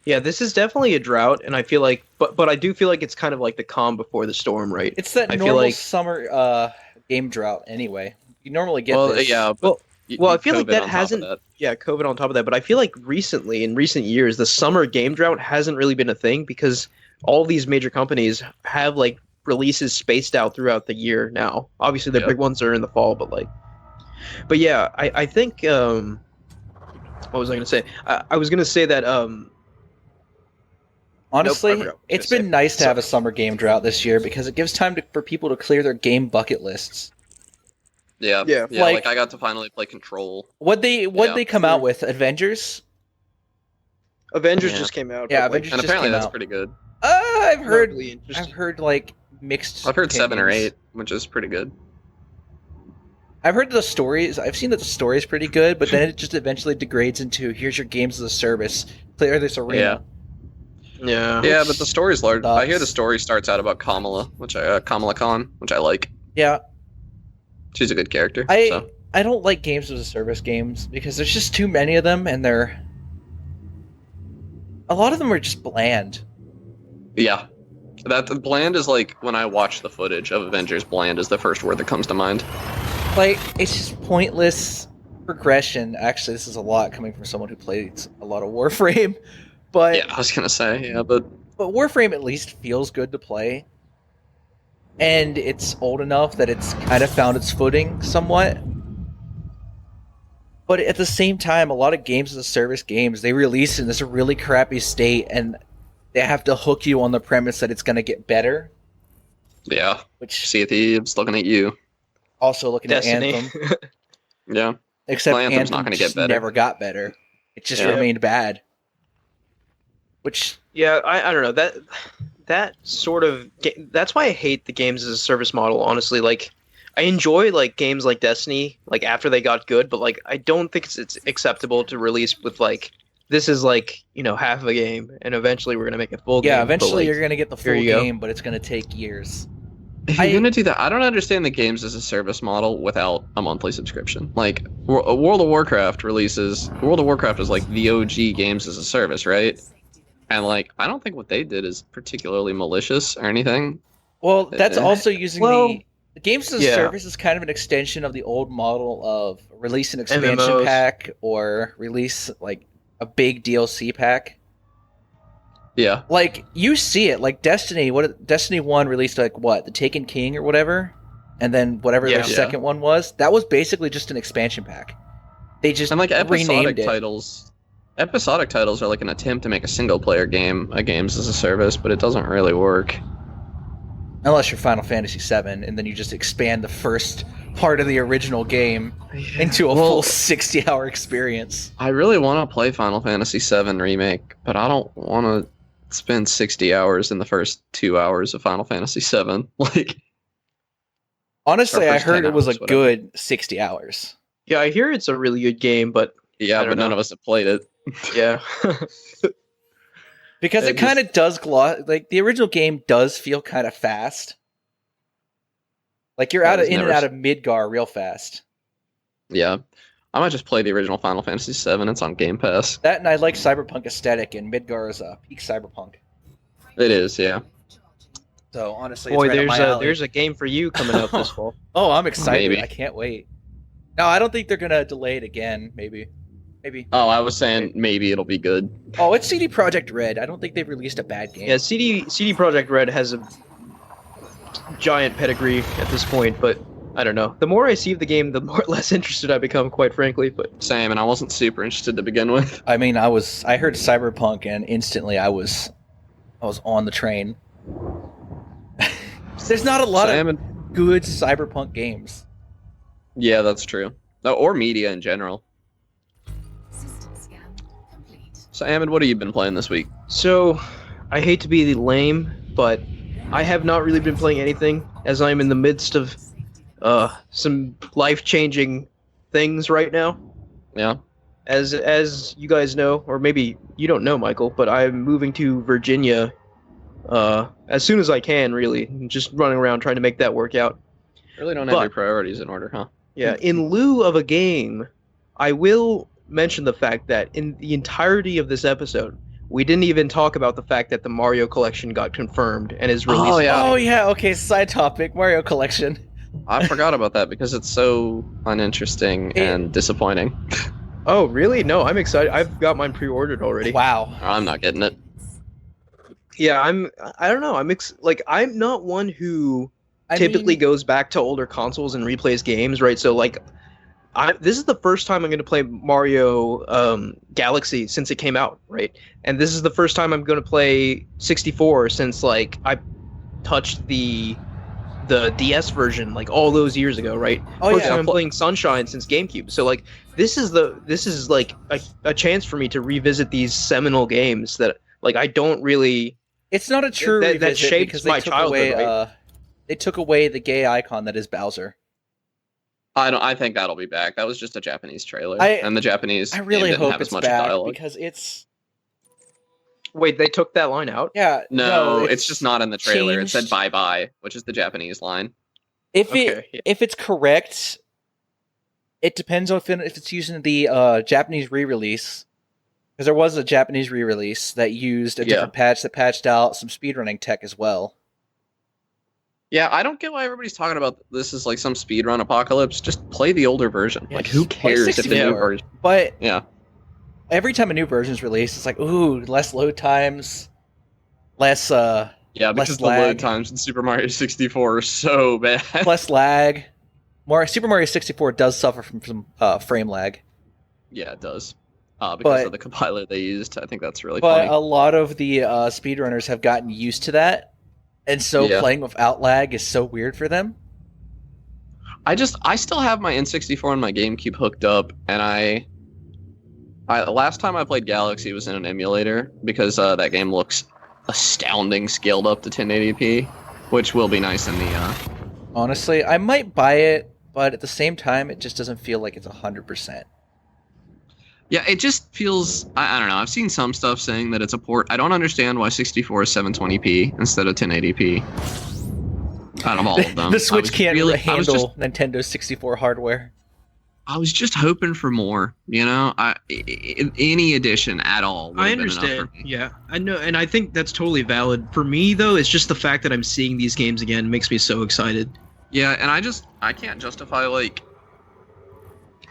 Yeah, this is definitely a drought, and I feel like, but I do feel like it's kind of like the calm before the storm, right? It's that I feel normal like- summer game drought anyway. You normally get Well, this. yeah, Well, but well, I feel like COVID that on top of hasn't- that. Yeah, COVID on top of that, but I feel like recently, in recent years, the summer game drought hasn't really been a thing because all these major companies have like releases spaced out throughout the year now. Obviously, the Yep. big ones are in the fall, but yeah, I think what was I gonna say? I was gonna say that Honestly, Nope, I forgot what I was it's gonna been say. nice to have a summer game drought this year because it gives time for people to clear their game bucket lists. Yeah, Yeah. yeah. Like- Like I got to finally play Control. What they Yeah. come out with? Avengers? Avengers Yeah. just came out. Yeah, but, like, Avengers And just apparently came that's out. pretty good. I've not heard really interesting. I've heard like mixed. I've heard 7 or opinions. 8, which is pretty good. I've heard the stories. I've seen that the story is pretty good, but then it just eventually degrades into here's your games as a service. Clear this arena. Yeah. Yeah, but the story's large. I hear the Sucks. story starts out about Kamala, Kamala Khan, which I like. Yeah, She's a good character. I so. I don't like games as a service games because there's just too many of them, and a lot of them are just bland. Yeah. That bland is like when I watch the footage of Avengers, bland is the first word that comes to mind. Like it's just pointless progression. Actually, this is a lot coming from someone who plays a lot of Warframe, but Yeah, I was gonna say, yeah, but Warframe at least feels good to play. And it's old enough that it's kind of found its footing somewhat. But at the same time, a lot of games as a service games, they release in this really crappy state and they have to hook you on the premise that it's going to get better. yeah. Which, Sea of Thieves looking at you. also looking Destiny. at Anthem, Yeah. except Well, Anthem's Anthem not gonna get just better. never got better. It just Yeah. remained bad. Which, Yeah, I don't know that sort of that's why I hate the games as a service model. Honestly, like I enjoy like games like Destiny, like after they got good, but like I don't think it's acceptable to release with like this is like half of a game, and eventually we're gonna make a full game. yeah, but, eventually like, you're going to get the full here you go. game, but it's going to take years. If you're gonna do that, I don't understand the games as a service model without a monthly subscription. Like World of Warcraft is like the OG games as a service, right? And like I don't think what they did is particularly malicious or anything. Well, that's Uh, also using well, the games as a yeah. service is kind of an extension of the old model of release an expansion MMOs. pack or release like a big DLC pack. Yeah. Like you see it, like Destiny 1 released like what, the Taken King or whatever, and then whatever Yeah. their Yeah. second one was, that was basically just an expansion pack. They just And like renamed episodic it. titles. Episodic titles are like an attempt to make a single player game a games as a service, but it doesn't really work. Unless you're Final Fantasy VII, and then you just expand the first part of the original game into a full 60-hour experience. I really want to play Final Fantasy VII Remake, but I don't want to spend 60 hours in the first 2 hours of Final Fantasy VII. Like, honestly, I heard it was a whatever. good 60 hours. Yeah, I hear it's a really good game, but Yeah, but none of us have played it. yeah. Because it kind of does like the original game does feel kind of fast. Like you're in and out of Midgar real fast. Yeah. I might just play the original Final Fantasy VII. It's on Game Pass. That, and I like cyberpunk aesthetic, and Midgar is peak cyberpunk. It is, yeah. So honestly, boy, it's right there's a game for you coming out this fall. Oh, I'm excited! Maybe. I can't wait. No, I don't think they're gonna delay it again. Maybe. Oh, I was saying maybe it'll be good. Oh, it's CD Projekt Red. I don't think they've released a bad game. Yeah, CD Projekt Red has a giant pedigree at this point, but I don't know. The more I see of the game, the less interested I become, quite frankly. But Same, and I wasn't super interested to begin with. I mean, I heard Cyberpunk, and instantly I was on the train. There's not a lot of good Cyberpunk games. Yeah, that's true. Or media in general. So, Amon, what have you been playing this week? So, I hate to be lame, but I have not really been playing anything, as I'm in the midst of some life-changing things right now. Yeah. As you guys know, or maybe you don't know, Michael, but I'm moving to Virginia as soon as I can, really. I'm just running around trying to make that work out. Really don't have your priorities in order, huh? Yeah, in lieu of a game, I will mention the fact that in the entirety of this episode, we didn't even talk about the fact that the Mario Collection got confirmed and is released. Oh yeah, okay, side topic, Mario Collection. I forgot about that because it's so uninteresting and disappointing. Oh, really? No, I'm excited. I've got mine pre-ordered already. Wow. I'm not getting it. Yeah, I don't know. I'm not one who typically goes back to older consoles and replays games, right? So like this is the first time I'm going to play Mario Galaxy since it came out, right? And this is the first time I'm going to play 64 since like I touched the DS version like all those years ago, right? Oh yeah, I'm playing Sunshine since GameCube. So like this is like a chance for me to revisit these seminal games that like I don't really. It's not a true revisit that shaped because my childhood. Right? They took away the gay icon that is Bowser. I think that'll be back. That was just a Japanese trailer, and the Japanese. I really didn't hope have it's as much back dialogue. because it's. Wait, they took that line out? Yeah. No, it's just not in the trailer. changed. It said "bye bye," which is the Japanese line. If it's correct, it depends on if it's using the Japanese re-release. Because there was a Japanese re-release that used a different patch that patched out some speedrunning tech as well. Yeah, I don't get why everybody's talking about this as like some speedrun apocalypse. Just play the older version. Yeah, like, who cares if the new version? But yeah, every time a new version is released, it's like, ooh, less load times, less yeah, because less the lag. load times in Super Mario 64 are so bad. Less lag. Super Mario 64 does suffer from some frame lag. Yeah, it does. Because of the compiler they used. I think that's really funny. But a lot of the speedrunners have gotten used to that. And so playing without lag is so weird for them. I still have my N64 and my GameCube hooked up, and I last time I played Galaxy was in an emulator because that game looks astounding scaled up to 1080p, which will be nice in the. Honestly, I might buy it, but at the same time, it just doesn't feel like it's 100%. Yeah, it just feels. I don't know. I've seen some stuff saying that it's a port. I don't understand why 64 is 720p instead of 1080p. Out of all of them, The Switch can't really handle Nintendo 64 hardware. I was just hoping for more. You know, any addition at all. I understand. Yeah, I know, and I think that's totally valid. For me, though, it's just the fact that I'm seeing these games again makes me so excited. Yeah, and I can't justify like.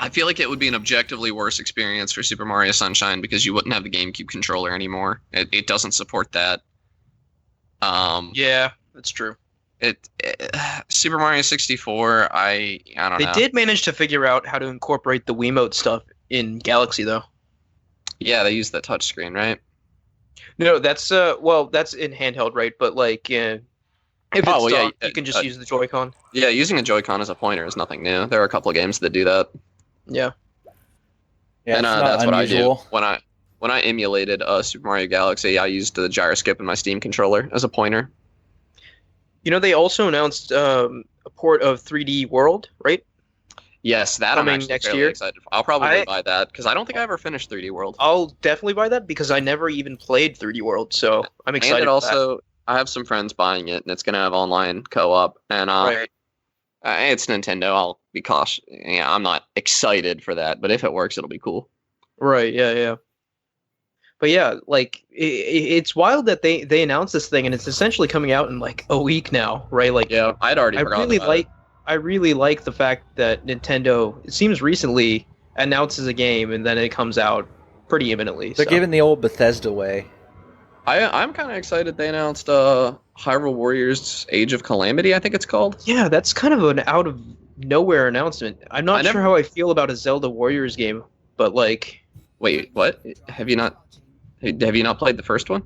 I feel like it would be an objectively worse experience for Super Mario Sunshine because you wouldn't have the GameCube controller anymore. It doesn't support that. Yeah, that's true. Super Mario 64, I don't know. They did manage to figure out how to incorporate the Wiimote stuff in Galaxy, though. Yeah, they used that touchscreen, right? No, that's that's in handheld, right? But like, If Oh, it's well, yeah, docked, you can just use the Joy-Con. Yeah, using a Joy-Con as a pointer is nothing new. There are a couple of games that do that. Yeah. Yeah, And it's not that's unusual. what I do. When I emulated Super Mario Galaxy, I used the gyroscope in my Steam controller as a pointer. You know, they also announced a port of 3D World, right? Yes, that I'm Coming actually next fairly year. excited for. I'll probably buy that because I don't think I ever finished 3D World. I'll definitely buy that because I never even played 3D World, so I'm excited And it for that. also, I have some friends buying it, and it's gonna have online co-op. And Right. it's Nintendo. I'll be cautious. Yeah, I'm not excited for that, but if it works, it'll be cool. Right, yeah. But yeah, like it's wild that they announced this thing and it's essentially coming out in like a week now, right? Like Yeah, I'd already I forgotten really about like it. I really like the fact that Nintendo, it seems recently, announces a game and then it comes out pretty imminently. They're So giving the old Bethesda way. I'm kind of excited they announced Hyrule Warriors Age of Calamity, I think it's called. yeah, that's kind of an out of nowhere announcement. I'm not I sure never how I feel about a Zelda Warriors game, but like Wait, what? Have you not played the first one?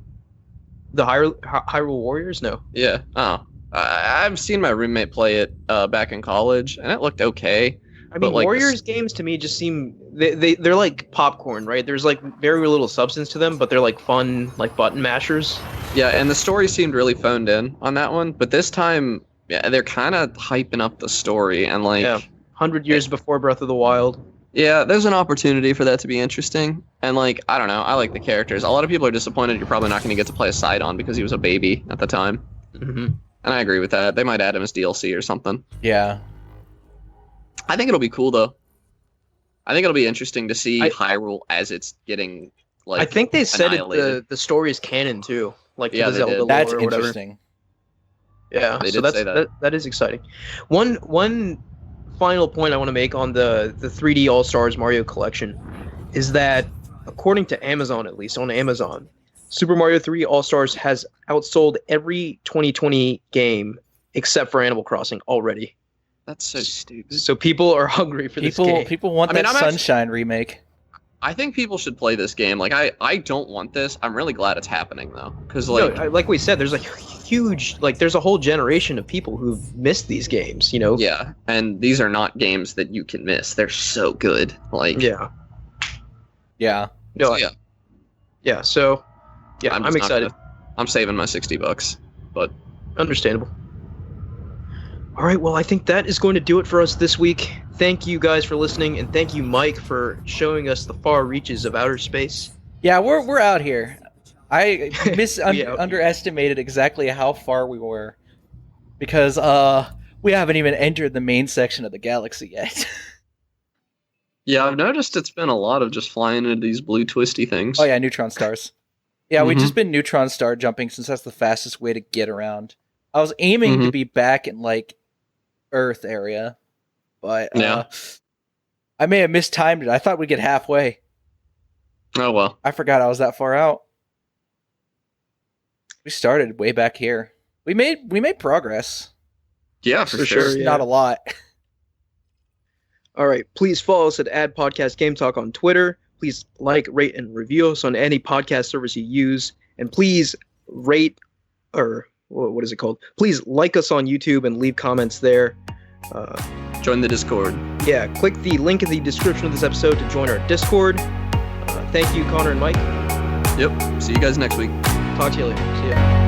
the Hyrule Warriors, no. Yeah. Oh. I've seen my roommate play it back in college, and it looked okay. I But mean, like Warriors games to me just seem they're like popcorn, right? There's like very little substance to them, but they're like fun, like button mashers. yeah, and the story seemed really phoned in on that one. But this time, yeah, they're kind of hyping up the story, and like, Yeah, 100 years before Breath of the Wild. yeah, there's an opportunity for that to be interesting. And like, I don't know, I like the characters. A lot of people are disappointed you're probably not going to get to play a Sidon because he was a baby at the time, Hmm. and I agree with that. They might add him as DLC or something. Yeah. I think it'll be cool though. I think it'll be interesting to see I- Hyrule as it's getting like. I think they said annihilated. the story is canon too, like Yeah, for the they Zelda did. lore That's or whatever. interesting. Yeah, They so did that's say that. that is exciting. One final point I want to make on the 3D All Stars Mario Collection is that according to Amazon, at least on Amazon, Super Mario 3 All Stars has outsold every 2020 game except for Animal Crossing already. That's so stupid. So people are hungry for this game. People want I mean, that I'm actually- Sunshine remake. I think people should play this game. Like, I don't want this. I'm really glad it's happening though, because No, like, like we said, there's a huge, like, there's a whole generation of people who've missed these games. You know? yeah, and these are not games that you can miss. They're so good. Like, Yeah. Yeah. No, so, yeah, yeah. So, yeah, I'm I'm just not excited. I'm saving my $60, but Understandable. All right, well, I think that is going to do it for us this week. Thank you guys for listening, and thank you, Mike, for showing us the far reaches of outer space. Yeah, we're out here. I Yeah. underestimated exactly how far we were because we haven't even entered the main section of the galaxy yet. yeah, I've noticed it's been a lot of just flying into these blue twisty things. Oh yeah, neutron stars. Yeah, we've Mhm. just been neutron star jumping since that's the fastest way to get around. I was aiming to be back in like Earth area, but Yeah. I may have mistimed it. I thought we'd get halfway. Oh well. I forgot I was that far out. We started way back here. We made progress. Yeah, for For sure. sure. Yeah. Not a lot. All right, please follow us at @podcast Game Talk on Twitter. Please like, rate, and review us on any podcast service you use, and please rate or what is it called? Please like us on YouTube and leave comments there. Join the Discord. Yeah, click the link in the description of this episode to join our Discord. Thank you, Connor and Mike. Yep. See you guys next week. Talk to you later. See ya.